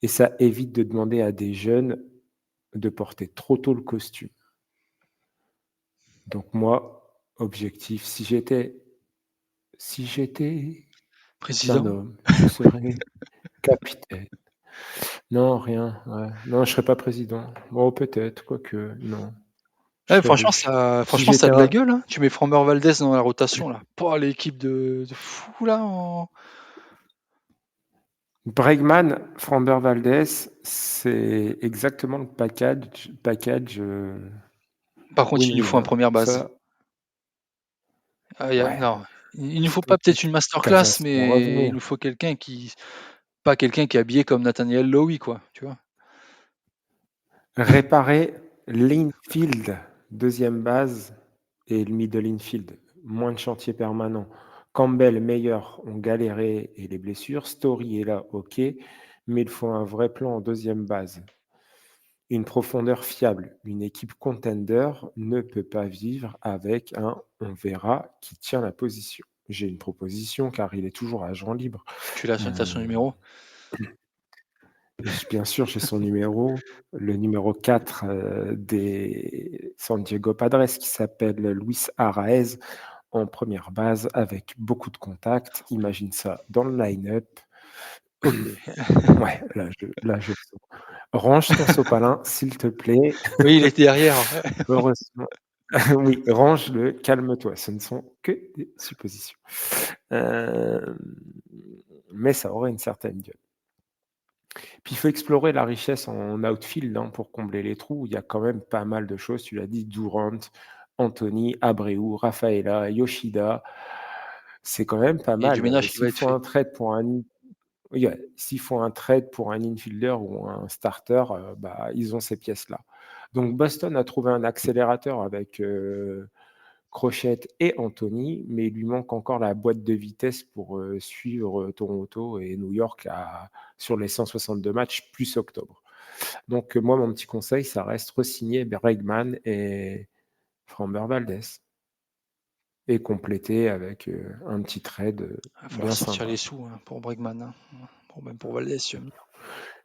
Et ça évite de demander à des jeunes de porter trop tôt le costume. Donc moi, objectif, si j'étais Président. un homme, je serais capitaine. Non, rien. Ouais. Non, je serais pas président. Bon, peut-être, quoique, non. Je Ouais, serais franchement, riche. Si ça a j'étais de la un... gueule. Hein. Tu mets Framber Valdez dans la rotation là. Pas l'équipe de fou là. Bregman, Framber Valdez, c'est exactement le package Par contre, il nous faut un win-win. première base. Ça, ouais. Non, il nous faut pas peut-être une masterclass, Casas pour mais il revenir. nous faut pas quelqu'un qui est habillé comme Nathaniel Lowy, quoi. Tu vois. Réparer l'infield, deuxième base, et le middle infield. Moins de chantier permanent. Campbell, meilleur, ont galéré et les blessures. Story est là, ok, mais il faut un vrai plan en deuxième base. Une profondeur fiable. Une équipe contender ne peut pas vivre avec un on verra qui tient la position. J'ai une proposition car il est toujours agent libre. Tu l'as son numéro. Bien sûr, j'ai son numéro, le numéro 4 des San Diego Padres qui s'appelle Luis Arraez en première base avec beaucoup de contacts. Imagine ça dans le line-up. Ok. Ouais, là, je sens. Range ton sopalin, s'il te plaît. Oui, il était derrière. Heureusement. Oui, range-le, calme-toi. Ce ne sont que des suppositions. Mais ça aurait une certaine gueule. Puis il faut explorer la richesse en outfield pour combler les trous. Il y a quand même pas mal de choses. Tu l'as dit, Durant, Anthony, Abreu, Rafaela, Yoshida. C'est quand même pas Il y a du mal. ménage qui va être fait. S'il faut un trade pour un infielder ou un starter, ils ont ces pièces-là. Donc Boston a trouvé un accélérateur avec Crochette et Anthony, mais il lui manque encore la boîte de vitesse pour suivre Toronto et New York sur les 162 matchs plus octobre. Donc moi, mon petit conseil, ça reste re-signer Bregman et Framber Valdez et compléter avec un petit trade Il va falloir bien sortir sympa. les sous pour Bregman. Hein. Même pour Valdez, tu vas me dire.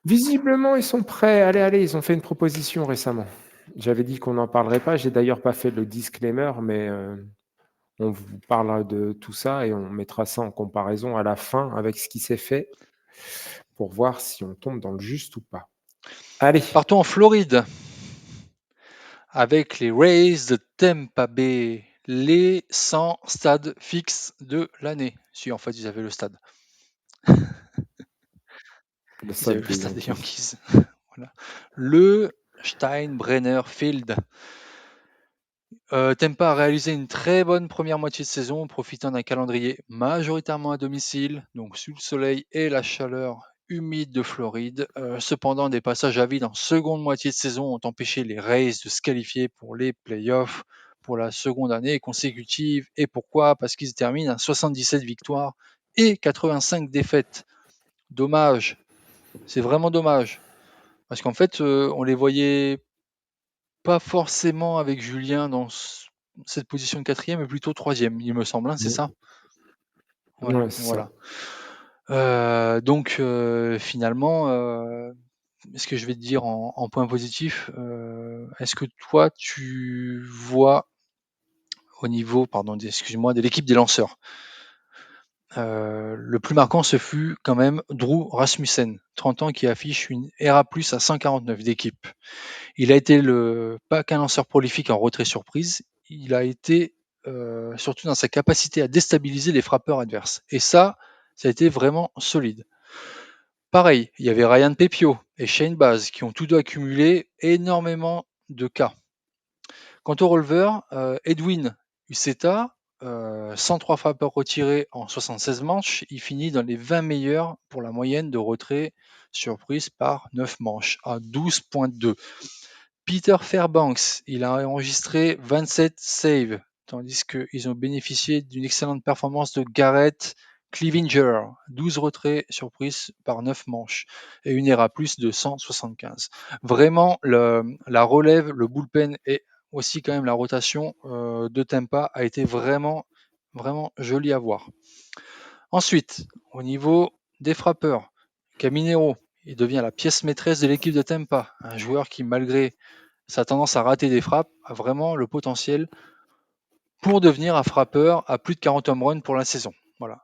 Visiblement, ils sont prêts. Allez, ils ont fait une proposition récemment. J'avais dit qu'on n'en parlerait pas. J'ai d'ailleurs pas fait le disclaimer, mais on vous parlera de tout ça et on mettra ça en comparaison à la fin avec ce qui s'est fait pour voir si on tombe dans le juste ou pas. Allez. Partons en Floride avec les Rays de Tampa Bay, les 100 stades fixes de l'année. Si, en fait, ils avaient le stade. Le Ils avaient stade le des stade des Yankees. Yankees. Voilà. Le Steinbrenner Field. Tampa a réalisé une très bonne première moitié de saison, profitant d'un calendrier majoritairement à domicile, donc sous le soleil et la chaleur humide de Floride. Cependant, des passages à vide en seconde moitié de saison ont empêché les Rays de se qualifier pour les playoffs pour la seconde année consécutive. Et pourquoi? Parce qu'ils terminent à 77 victoires et 85 défaites. Dommage, c'est vraiment dommage. Parce qu'en fait, on les voyait pas forcément avec Julien dans cette position de quatrième, mais plutôt troisième, il me semble, hein, c'est ça? Ouais, c'est Voilà. ça. Donc finalement, ce que je vais te dire en point positif, est-ce que toi tu vois au niveau, pardon, excuse-moi, de l'équipe des lanceurs, Le plus marquant, ce fut quand même Drew Rasmussen, 30 ans, qui affiche une ERA+ à 149 d'équipe. Il a été pas qu'un lanceur prolifique en retrait surprise, il a été surtout dans sa capacité à déstabiliser les frappeurs adverses. Et ça a été vraiment solide. Pareil, il y avait Ryan Pepio et Shane Baz qui ont tous deux accumulé énormément de cas. Quant au releveur, Edwin Uceta, 103 frappeurs retirés en 76 manches, il finit dans les 20 meilleurs pour la moyenne de retrait surprise par 9 manches, à 12,2. Peter Fairbanks, il a enregistré 27 saves, tandis qu'ils ont bénéficié d'une excellente performance de Garrett Clevinger, 12 retraits surprises par 9 manches et une ERA+ de 175. Vraiment, la relève, le bullpen et aussi quand même la rotation de Tampa a été vraiment, vraiment jolie à voir. Ensuite, au niveau des frappeurs, Caminero, il devient la pièce maîtresse de l'équipe de Tampa, un joueur qui, malgré sa tendance à rater des frappes, a vraiment le potentiel pour devenir un frappeur à plus de 40 home runs pour la saison. Voilà.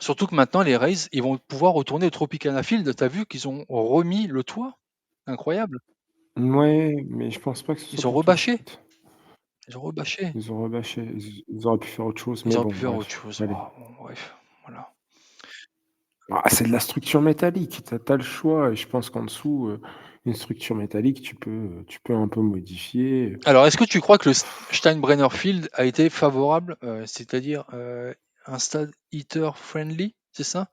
Surtout que maintenant, les Rays, ils vont pouvoir retourner au Tropicana Field. T'as vu qu'ils ont remis le toit? Incroyable. Ouais, mais je pense pas que ce soit Ils ont pour tout de rebâché. suite. Ils ont rebâché. Ils ont rebâché. Ils auraient pu faire autre chose, Ils mais auraient bon, pu faire autre bref. chose. Allez. Oh, bon, bref, voilà. C'est de la structure métallique. Tu as le choix et je pense qu'en dessous, une structure métallique, tu peux un peu modifier. Alors, est-ce que tu crois que le Steinbrenner Field a été favorable, c'est-à-dire un stade hitter friendly, c'est ça?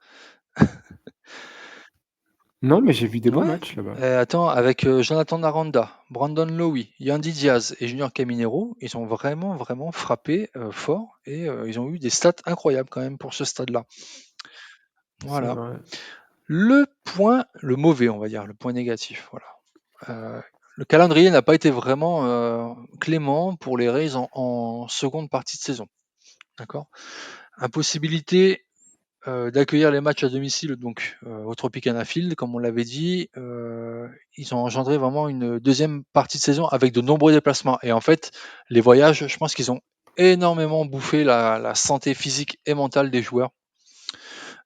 Non, mais j'ai vu des beaux Ouais. matchs là-bas. Attends, avec Jonathan Aranda, Brandon Lowe, Yandy Diaz et Junior Caminero, ils ont vraiment, vraiment frappé fort et ils ont eu des stats incroyables quand même pour ce stade-là. C'est Voilà. vrai. Le mauvais, on va dire, le point négatif. Voilà. Le calendrier n'a pas été vraiment clément pour les Rays en seconde partie de saison. D'accord. Impossibilité d'accueillir les matchs à domicile donc au Tropicana Field, comme on l'avait dit. Ils ont engendré vraiment une deuxième partie de saison avec de nombreux déplacements. Et en fait, les voyages, je pense qu'ils ont énormément bouffé la santé physique et mentale des joueurs.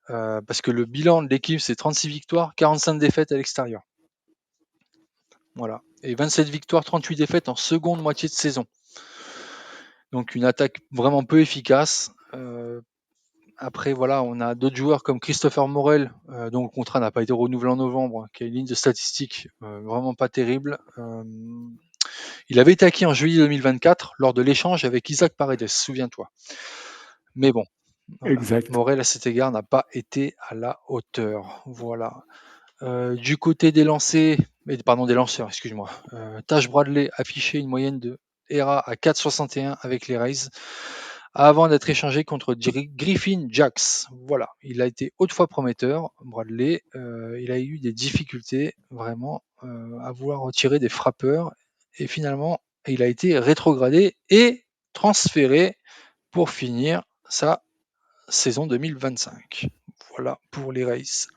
Parce que le bilan de l'équipe, c'est 36 victoires, 45 défaites à l'extérieur. Voilà. Et 27 victoires, 38 défaites en seconde moitié de saison. Donc une attaque vraiment peu efficace. Après, voilà, on a d'autres joueurs comme Christopher Morel, dont le contrat n'a pas été renouvelé en novembre, qui a une ligne de statistiques vraiment pas terrible. Il avait été acquis en juillet 2024 lors de l'échange avec Isaac Paredes, souviens-toi. Mais bon, voilà. Exact. Morel, à cet égard, n'a pas été à la hauteur. Voilà. Du côté des des lanceurs, excuse-moi. Tash Bradley affichait une moyenne de ERA à 4,61 avec les Rays avant d'être échangé contre Griffin Jax. Voilà, il a été autrefois prometteur, Bradley. Il a eu des difficultés vraiment à vouloir retirer des frappeurs et finalement il a été rétrogradé et transféré pour finir sa saison 2025. Voilà pour les Rays.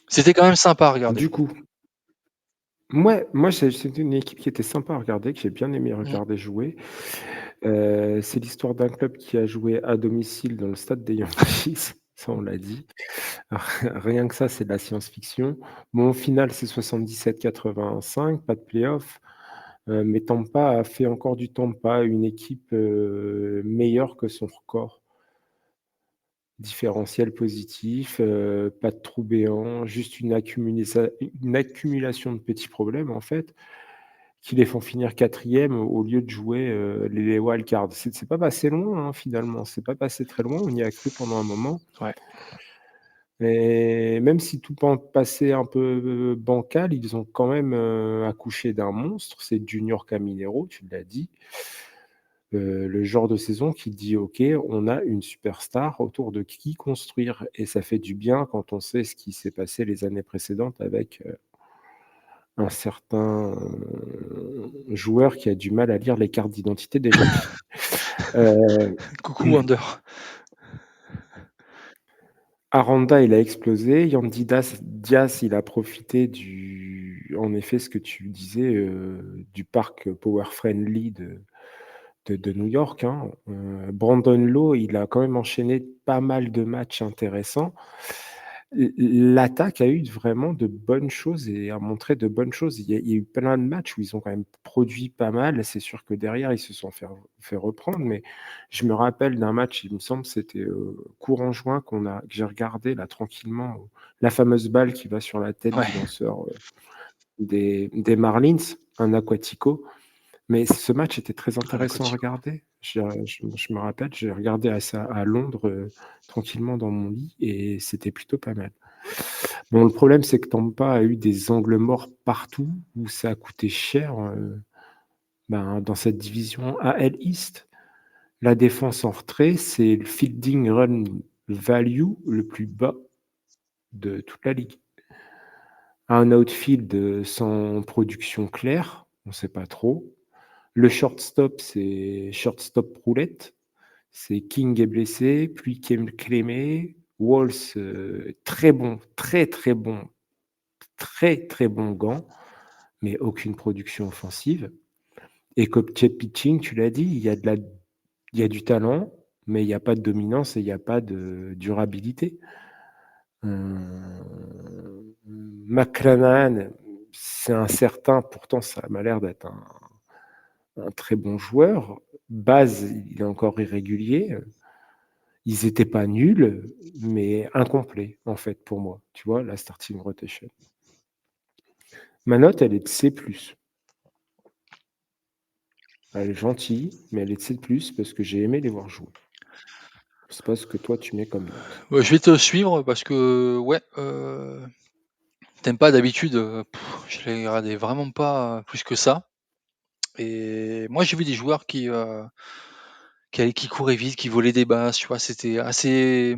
C'était quand même sympa à regarder. Du coup, moi, c'était une équipe qui était sympa à regarder, que j'ai bien aimé Mm. regarder jouer. C'est l'histoire d'un club qui a joué à domicile dans le stade des Yankees, ça on l'a dit. Rien que ça, c'est de la science-fiction. Bon, au final, c'est 77-85, pas de play-off, mais Tampa a fait encore du Tampa, une équipe, meilleure que son record. Différentiel positif, pas de trou béant, juste une accumulation de petits problèmes, en fait, qui les font finir 4e au lieu de jouer, les wildcards. C'est pas passé loin, hein, finalement, c'est pas passé très loin, on y a cru pendant un moment. Ouais. Et même si tout passait un peu bancal, ils ont quand même, accouché d'un monstre, c'est Junior Caminero, tu l'as dit. Le genre de saison qui dit: «OK, on a une superstar autour de qui construire» et ça fait du bien quand on sait ce qui s'est passé les années précédentes avec, un certain, joueur qui a du mal à lire les cartes d'identité des jeunes filles. Coucou Wander. Aranda, il a explosé. Yandy Diaz, il a profité en effet, ce que tu disais, du parc power friendly de New York, hein. Brandon Lowe, il a quand même enchaîné pas mal de matchs intéressants. L'attaque a eu vraiment de bonnes choses et a montré de bonnes choses. Il y a eu plein de matchs où ils ont quand même produit pas mal. C'est sûr que derrière, ils se sont fait reprendre, mais je me rappelle d'un match, il me semble, c'était courant juin que j'ai regardé là tranquillement, la fameuse balle qui va sur la tête Ouais, du lanceur des Marlins, un Aquatico. Mais ce match était très à la intéressant à Côte regarder. Je me rappelle, j'ai regardé ça à Londres, tranquillement dans mon lit et c'était plutôt pas mal. Bon, le problème, c'est que Tampa a eu des angles morts partout où ça a coûté cher, dans cette division AL East. La défense en retrait, c'est le fielding run value le plus bas de toute la ligue. Un outfield sans production claire, on ne sait pas trop. Le shortstop, c'est shortstop roulette. C'est King est blessé, puis Clémé, Walls, très bon, très très bon, très très bon gant, mais aucune production offensive. Et comme pitching, tu l'as dit, il y a du talent, mais il n'y a pas de dominance et il n'y a pas de durabilité. McClanahan, c'est incertain, pourtant ça m'a l'air d'être un très bon joueur. Base, il est encore irrégulier. Ils n'étaient pas nuls, mais incomplets, en fait, pour moi. Tu vois, la starting rotation. Ma note, elle est de C+. Elle est gentille, mais elle est de C+, parce que j'ai aimé les voir jouer. Je sais pas ce que toi, tu mets comme note. je vais te suivre parce que ouais, tu pas d'habitude, je les regardais vraiment pas plus que ça et moi j'ai vu des joueurs qui couraient vite, qui volaient des bases, tu vois? C'était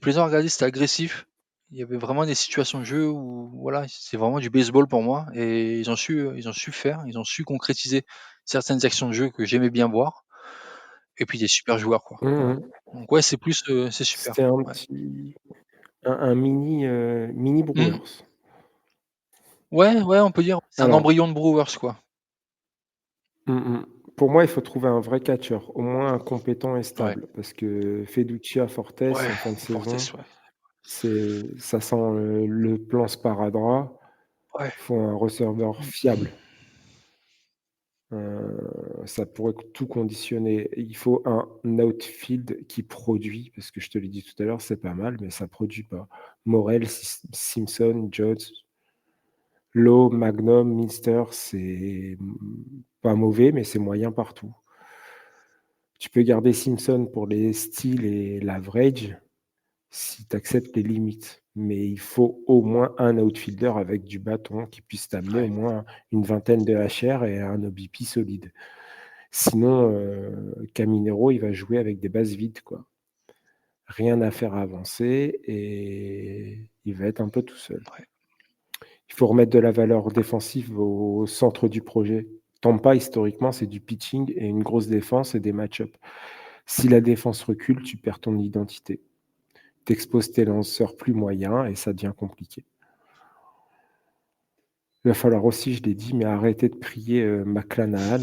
plaisant à regarder, c'était agressif. Il y avait vraiment des situations de jeu où voilà, c'est vraiment du baseball pour moi et ils ont su faire, ils ont su concrétiser certaines actions de jeu que j'aimais bien voir et puis des super joueurs, quoi. Voilà. Mmh. Donc ouais, c'est super. C'était un Ouais. petit un mini Mmh. Brewers. Ouais, ouais, on peut dire, c'est un Alors, embryon de Brewers, quoi. mmh mh, pour moi, il faut trouver un vrai catcheur, au moins un compétent et Ouais. stable, parce que Feduccia Fortes, Ouais, en fin de Fortes, saison, ouais. ça sent, le plan sparadrap. Ouais. Il faut un receveur fiable. Ça pourrait tout conditionner. Il faut un outfield qui produit, parce que je te l'ai dit tout à l'heure, c'est pas mal, mais ça produit pas. Morel, Simpson, Jones, Lowe, Magnum, Minster, c'est pas mauvais, mais c'est moyen partout. Tu peux garder Simpson pour les styles et l'average si tu acceptes les limites. Mais il faut au moins un outfielder avec du bâton qui puisse t'amener au Ouais. moins une vingtaine de HR et un OBP solide. Sinon, Caminero, il va jouer avec des bases vides, quoi. Rien à faire avancer et il va être un peu tout seul. Ouais. Il faut remettre de la valeur défensive au centre du projet. Tampa, historiquement, c'est du pitching et une grosse défense et des match-ups. Si la défense recule, tu perds ton identité. Tu exposes tes lanceurs plus moyens et ça devient compliqué. Il va falloir aussi, je l'ai dit, mais arrêter de prier McClanahan.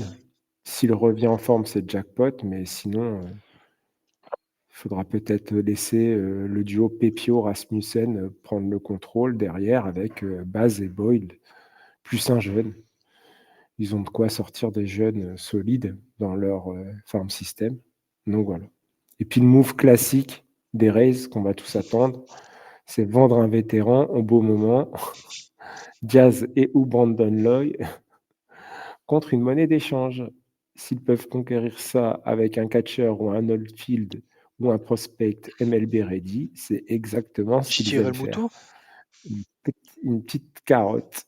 S'il revient en forme, c'est jackpot, mais sinon, il faudra peut-être laisser le duo Pepio-Rasmussen prendre le contrôle derrière avec Baz et Boyle, plus un jeune. Ils ont de quoi sortir des jeunes solides dans leur farm system. Donc voilà. Et puis le move classique des Rays qu'on va tous attendre, c'est vendre un vétéran au beau moment, Diaz et ou Brandon Loy, contre une monnaie d'échange. S'ils peuvent conquérir ça avec un catcher ou un outfield ou un prospect MLB ready, c'est exactement ce qu'ils Shigeru aiment Muto? faire. Une petite carotte.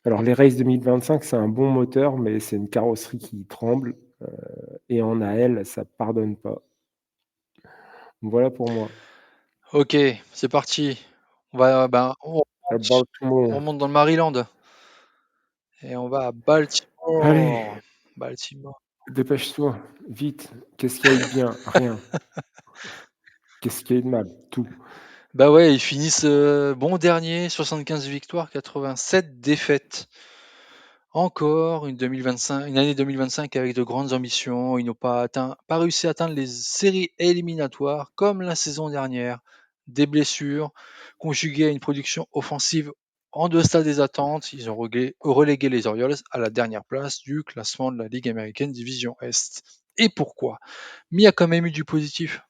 Alors les Rays 2025, c'est un bon moteur, mais c'est une carrosserie qui tremble. Et en AL, ça pardonne pas. Voilà pour moi. OK, c'est parti. On va, ben, À on Baltimore. monte dans le Maryland et on va à Allez, Baltimore. Baltimore. dépêche-toi, vite. Qu'est-ce qu'il y a eu de bien? Rien. Qu'est-ce qu'il y a eu de mal? Tout. Bah ouais, ils finissent bon dernier, 75 victoires, 87 défaites Encore une année 2025 avec de grandes ambitions. Ils n'ont pas réussi à atteindre les séries éliminatoires comme la saison dernière. Des blessures, conjuguées à une production offensive en deçà des attentes, ils ont relégué les Orioles à la dernière place du classement de la Ligue américaine Division Est. Et pourquoi? Mais il y a quand même eu du positif.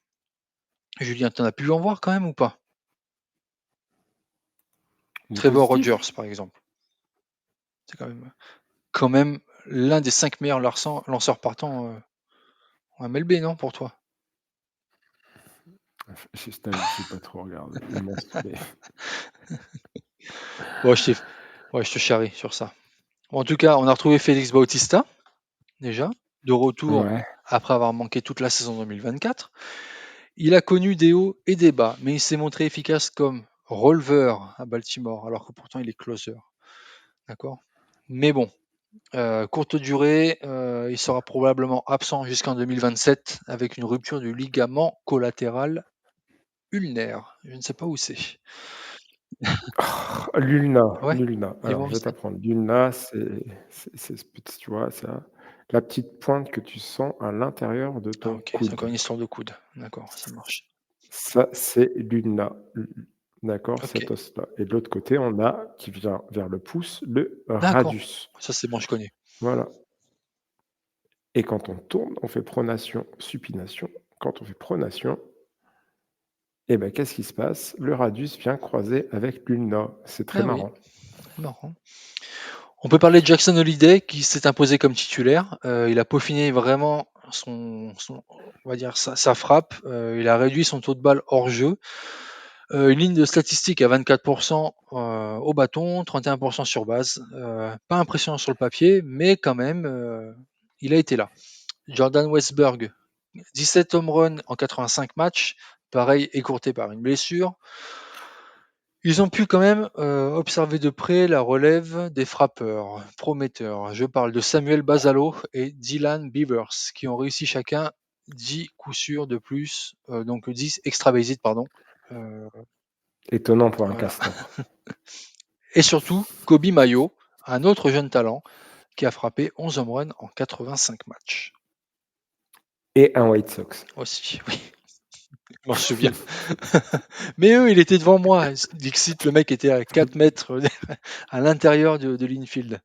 Julien, t'en as pu en voir quand même ou pas? Du Trevor positif? Rogers, par exemple. C'est quand même l'un des 5 meilleurs lanceurs partants en MLB, non, pour toi? Je t'avoue, j'ai pas trop regardé. Mais... Ouais, je te charrie sur ça. Bon, en tout cas, on a retrouvé Félix Bautista, déjà, de retour Ouais. après avoir manqué toute la saison 2024. Il a connu des hauts et des bas, mais il s'est montré efficace comme releveur à Baltimore, alors que pourtant il est closer. D'accord? Mais bon, courte durée, il sera probablement absent jusqu'en 2027 avec une rupture du ligament collatéral ulnaire. Je ne sais pas où c'est. Ouais, L'ulna. Alors, dis-moi où je vais c'est. t'apprendre. L'ulna, c'est ce petit, tu vois, ça, la petite pointe que tu sens à l'intérieur de Ah ton ok, c'est encore coude. une histoire de coude. D'accord, ça marche. Ça, c'est l'ulna. D'accord, Ok, cet os-là. Et de l'autre côté, on a, qui vient vers le pouce, le d'accord. radius. Ça c'est bon, je connais. Voilà. Et quand on tourne, on fait pronation, supination. Quand on fait pronation, eh ben, qu'est-ce qui se passe? Le radius vient croiser avec l'ulna. C'est très Ah oui, marrant. marrant. On peut parler de Jackson Holliday qui s'est imposé comme titulaire. Il a peaufiné vraiment on va dire sa frappe. Il a réduit son taux de balle hors jeu. Une ligne de statistiques à 24% au bâton, 31% sur base. Pas impressionnant sur le papier, mais quand même, il a été là. Jordan Westburg, 17 home runs en 85 matchs, pareil écourté par une blessure. Ils ont pu quand même observer de près la relève des frappeurs prometteurs. Je parle de Samuel Basalo et Dylan Beavers, qui ont réussi chacun 10 coups sûrs de plus, donc 10 extra bases, pardon. Euh, Étonnant pour un voilà. castor. Et surtout, Kobe Mayo, un autre jeune talent, qui a frappé 11 home runs en 85 matchs. Et un White Sox. Aussi, oui, je m'en souviens. Mais eux, il était devant moi. Dixit, le mec était à 4 mètres à l'intérieur de l'infield.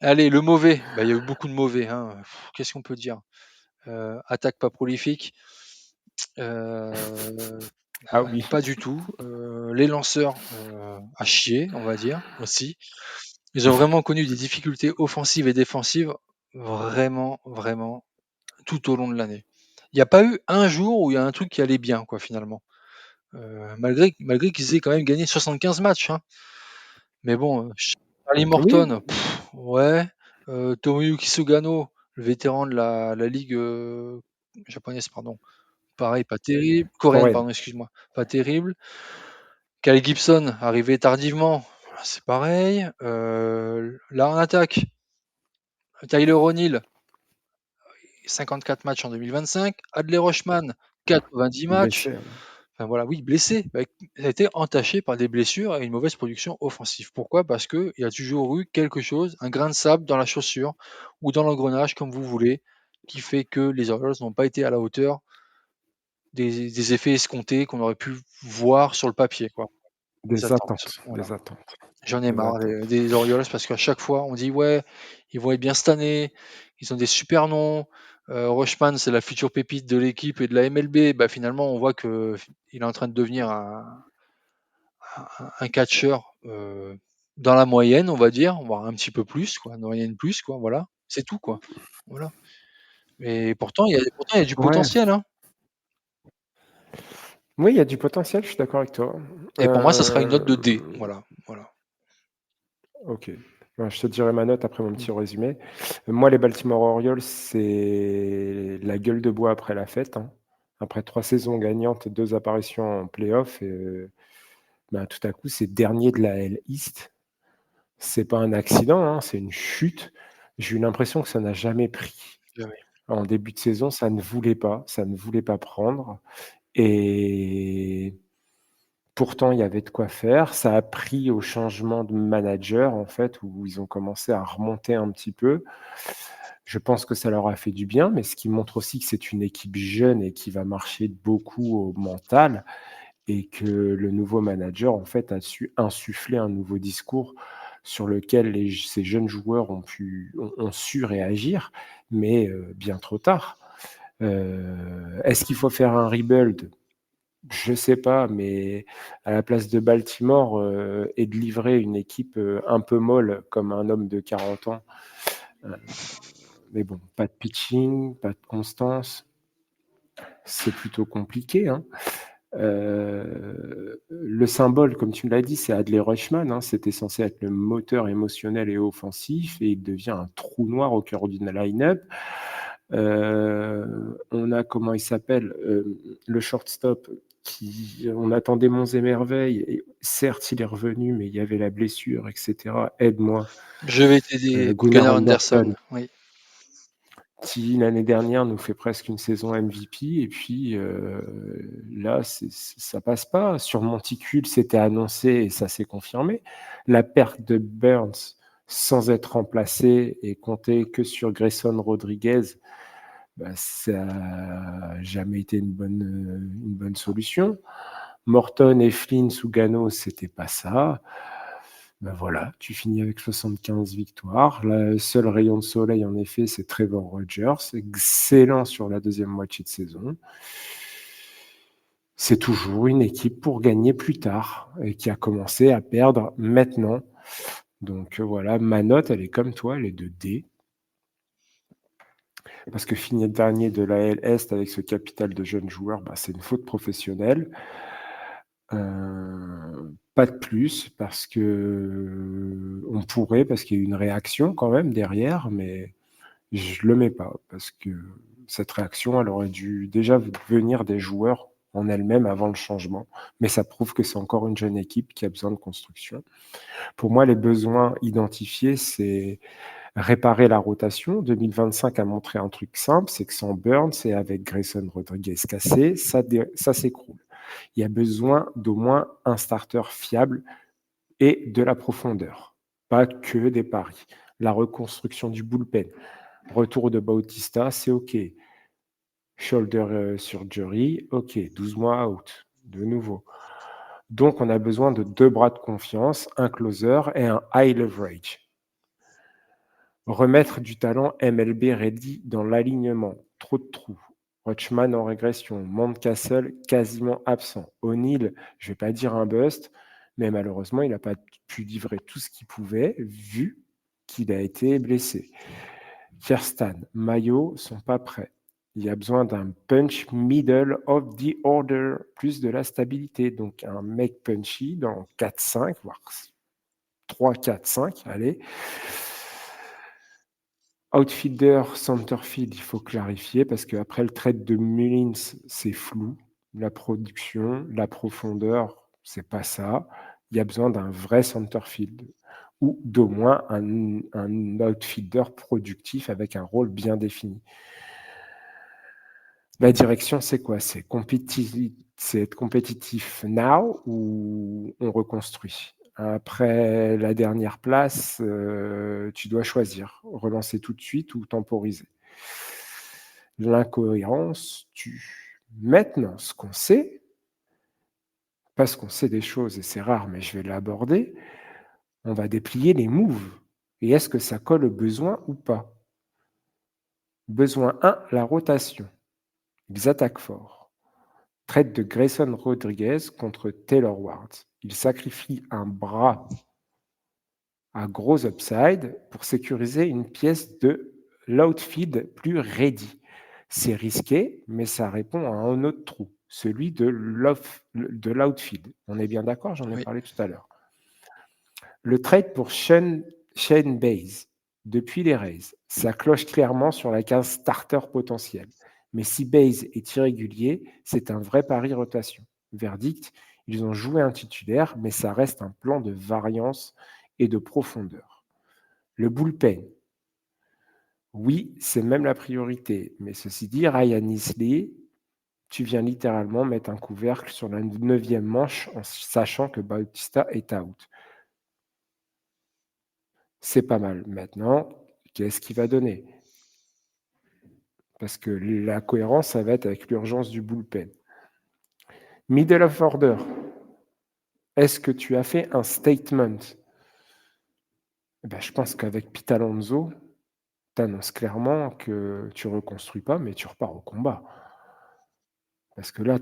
Allez, le mauvais. Bah, il y a eu beaucoup de mauvais, hein. Qu'est-ce qu'on peut dire? Attaque pas prolifique. Euh, Ah oui. Pas du tout. Les lanceurs à chier, on va dire aussi. Ils ont vraiment connu des difficultés offensives et défensives vraiment, vraiment tout au long de l'année. Il n'y a pas eu un jour où il y a un truc qui allait bien, quoi, finalement. Malgré qu'ils aient quand même gagné 75 matchs, hein. Mais bon, Charlie Oui, Morton, ouais. Tomoyuki Sugano, le vétéran de la ligue japonaise, pardon. Pareil, pas terrible. Coréenne, coréenne. pardon, excuse-moi. Pas terrible. Cal Gibson, arrivé tardivement, c'est pareil. Là, en attaque, Tyler O'Neill, 54 matchs en 2025. Adley Rutschman, 90 matchs. Blessé. Enfin voilà, oui, blessé. Bah, il a été entaché par des blessures et une mauvaise production offensive. Pourquoi? Parce qu'il y a toujours eu quelque chose, un grain de sable dans la chaussure ou dans l'engrenage, comme vous voulez, qui fait que les Orioles n'ont pas été à la hauteur des effets escomptés qu'on aurait pu voir sur le papier, quoi. Les Des attentes. attentes. Voilà. Des attentes. J'en ai Des marre attentes. des Orioles parce qu'à chaque fois, on dit ouais, ils vont être bien cette année, ils ont des super noms. Rutschman, c'est la future pépite de l'équipe et de la MLB. Bah, finalement, on voit que il est en train de devenir un catcheur dans la moyenne, on va dire, voire un petit peu plus, quoi, une moyenne plus, quoi, voilà. C'est tout, quoi. Voilà. Mais pourtant, il y a du Ouais. potentiel, hein. Oui, il y a du potentiel, je suis d'accord avec toi. Et pour moi, ça sera une note de Euh, D. Voilà. Voilà. Ok. Ben, je te dirai ma note après mon Mm. petit résumé. Moi, les Baltimore Orioles, c'est la gueule de bois après la fête, hein. Après 3 saisons gagnantes et 2 apparitions en playoff, ben, tout à coup, c'est dernier de la L East. C'est pas un accident, hein, c'est une chute. J'ai eu l'impression que ça n'a jamais pris. Jamais. En début de saison, ça ne voulait pas prendre. Et Pourtant, il y avait de quoi faire. Ça a pris au changement de manager, en fait, où ils ont commencé à remonter un petit peu. Je pense que ça leur a fait du bien, mais ce qui montre aussi que c'est une équipe jeune et qui va marcher beaucoup au mental et que le nouveau manager, en fait, a su insuffler un nouveau discours sur lequel ces jeunes joueurs ont su réagir, mais bien trop tard. Est-ce qu'il faut faire un rebuild? Je sais pas, mais à la place de Baltimore, et de livrer une équipe, un peu molle comme un homme de 40 ans, heu, mais bon, pas de pitching, pas de constance, c'est plutôt compliqué, hein. Le symbole, comme tu l'as dit, c'est Adley Rutschman, hein. C'était censé être le moteur émotionnel et offensif et il devient un trou noir au cœur d'une line-up. On a, comment il s'appelle, le shortstop on attendait monts et merveilles et certes, il est revenu, mais il y avait la blessure et cetera. Aide-moi, Je vais t'aider, Gunnar Gunnar Anderson, Anderson, oui. qui l'année dernière nous fait presque une saison MVP et puis, là, ça passe pas. Sur Monticule, c'était annoncé et ça s'est confirmé. La perte de Burns sans être remplacé et compter que sur Grayson Rodriguez, bah, ça n'a jamais été une bonne solution. Morton et Flynn sous Gano, c'était pas ça. Ben voilà, tu finis avec 75 victoires. Le seul rayon de soleil, en effet, c'est Trevor Rogers, excellent sur la deuxième moitié de saison. C'est toujours une équipe pour gagner plus tard et qui a commencé à perdre maintenant. Donc voilà, ma note, elle est comme toi, elle est de D. Parce que finir dernier de l'AL Est avec ce capital de jeunes joueurs, bah, c'est une faute professionnelle. Pas de plus parce que on pourrait, parce qu'il y a eu une réaction quand même derrière, mais je le mets pas parce que cette réaction, elle aurait dû déjà venir des joueurs en elles-mêmes avant le changement. Mais ça prouve que c'est encore une jeune équipe qui a besoin de construction. Pour moi, les besoins identifiés, c'est réparer la rotation. 2025 a montré un truc simple, c'est que sans Burns et avec Grayson Rodriguez cassé, ça s'écroule. Il y a besoin d'au moins un starter fiable et de la profondeur, pas que des paris. La reconstruction du bullpen, retour de Bautista, c'est OK. Shoulder surgery, OK. 12 mois out, de nouveau. Donc, on a besoin de 2 bras de confiance, un closer et un high leverage. Remettre du talent MLB ready dans l'alignement. Trop de trous. Rutschman en régression. Mountcastle quasiment absent. O'Neill, je ne vais pas dire un bust, mais malheureusement, il n'a pas pu livrer tout ce qu'il pouvait, vu qu'il a été blessé. Kierstan, Mayo sont pas prêts. Il y a besoin d'un punch middle of the order, plus de la stabilité. Donc un mec punchy dans 4-5, voire 3-4-5, allez. Outfielder, centerfield, il faut clarifier parce qu'après le trade de Mullins, c'est flou. La production, la profondeur, c'est pas ça. Il y a besoin d'un vrai centerfield ou d'au moins un outfielder productif avec un rôle bien défini. La direction, c'est quoi? C'est être compétitif now ou on reconstruit? Après la dernière place, tu dois choisir, relancer tout de suite ou temporiser. L'incohérence tue. Maintenant, ce qu'on sait, parce qu'on sait des choses et c'est rare, mais je vais l'aborder, on va déplier les moves. Et est-ce que ça colle au besoin ou pas? Besoin 1, la rotation. Ils attaquent fort. Trade de Grayson Rodriguez contre Taylor Ward. Il sacrifie un bras à gros upside pour sécuriser une pièce de l'outfield plus ready. C'est risqué, mais ça répond à un autre trou, celui de l'outfield. On est bien d'accord, j'en ai Oui. parlé tout à l'heure. Le trade pour Shane Baz, depuis les Rays, ça cloche clairement sur la case starter potentiel. Mais si Baz est irrégulier, c'est un vrai pari rotation. Verdict, ils ont joué un titulaire, mais ça reste un plan de variance et de profondeur. Le bullpen, oui, c'est même la priorité. Mais ceci dit, Ryan Isley, Tu viens littéralement mettre un couvercle sur la 9e manche en sachant que Bautista est out. C'est pas mal. Maintenant, qu'est-ce qu'il va donner? Parce que la cohérence, ça va être avec l'urgence du bullpen. Middle of order. Est-ce que tu as fait un statement? Je pense qu'avec Pete Alonso, tu annonces clairement que tu reconstruis pas, mais tu repars au combat. Parce que là,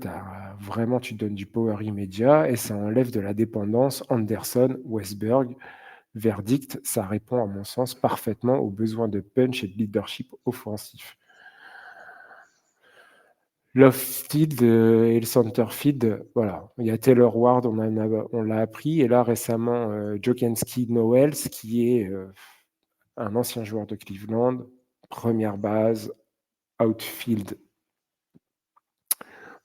vraiment, tu donnes du power immédiat et ça enlève de la dépendance. Anderson, Westberg, verdict, ça répond à mon sens parfaitement aux besoins de punch et de leadership offensif. L'off-field et le center-field, voilà. Il y a Taylor Ward, on l'a appris. Et là, récemment, Jokenski Noels, qui est un ancien joueur de Cleveland, première base, outfield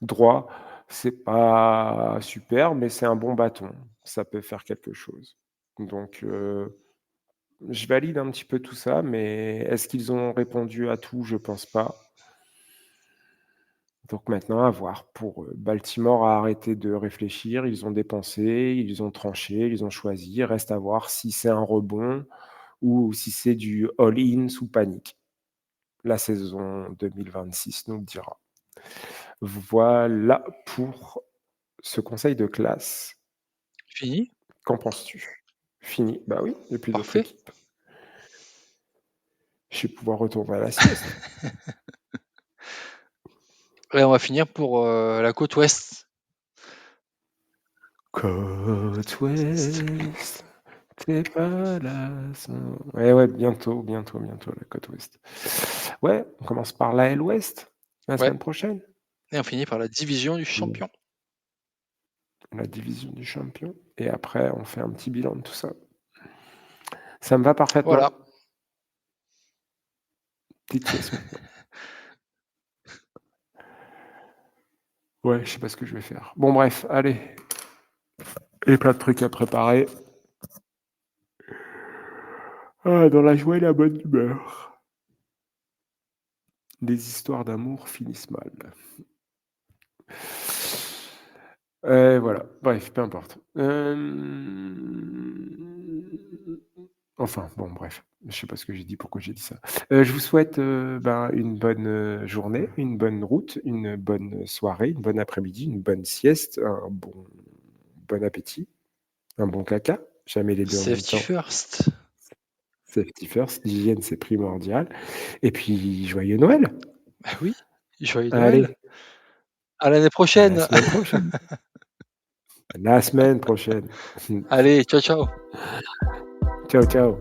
droit. C'est pas super, mais c'est un bon bâton. Ça peut faire quelque chose. Donc, je valide un petit peu tout ça, mais est-ce qu'ils ont répondu à tout? Je pense pas. Donc maintenant, à voir. Pour Baltimore a arrêté de réfléchir, ils ont dépensé, ils ont tranché, ils ont choisi. Reste à voir si c'est un rebond ou si c'est du all-in sous panique. La saison 2026 nous le dira. Voilà pour ce conseil de classe. Fini? Qu'en penses-tu? Fini? Bah oui, il n'y a plus d'autres Parfait. équipes. Je vais pouvoir retourner à la sieste. Et on va finir pour la côte ouest. Côte ouest, t'es pas là. Ouais, bientôt, la côte ouest. Ouais, on commence par l'AL Ouest la Ouais. semaine prochaine. Et on finit par la division du champion. La division du champion. Et après, on fait un petit bilan de tout ça. Ça me va parfaitement. Voilà. Petite sieste maintenant. Ouais, je sais pas ce que je vais faire. Bon, bref, allez. Et plein de trucs à préparer. Ah, dans la joie et la bonne humeur. Les histoires d'amour finissent mal. Voilà, bref, peu importe. Enfin, bon, bref, je sais pas ce que j'ai dit, pourquoi j'ai dit ça. Je vous souhaite une bonne journée, une bonne route, une bonne soirée, une bonne après-midi, une bonne sieste, un bon appétit, un bon caca. Jamais les deux en même Safety temps. first. Safety first, l'hygiène c'est primordial. Et puis, joyeux Noël. Bah oui, joyeux Allez, Noël. À l'année à la prochaine. semaine prochaine. La semaine prochaine. Allez, ciao, ciao. Ciao, ciao.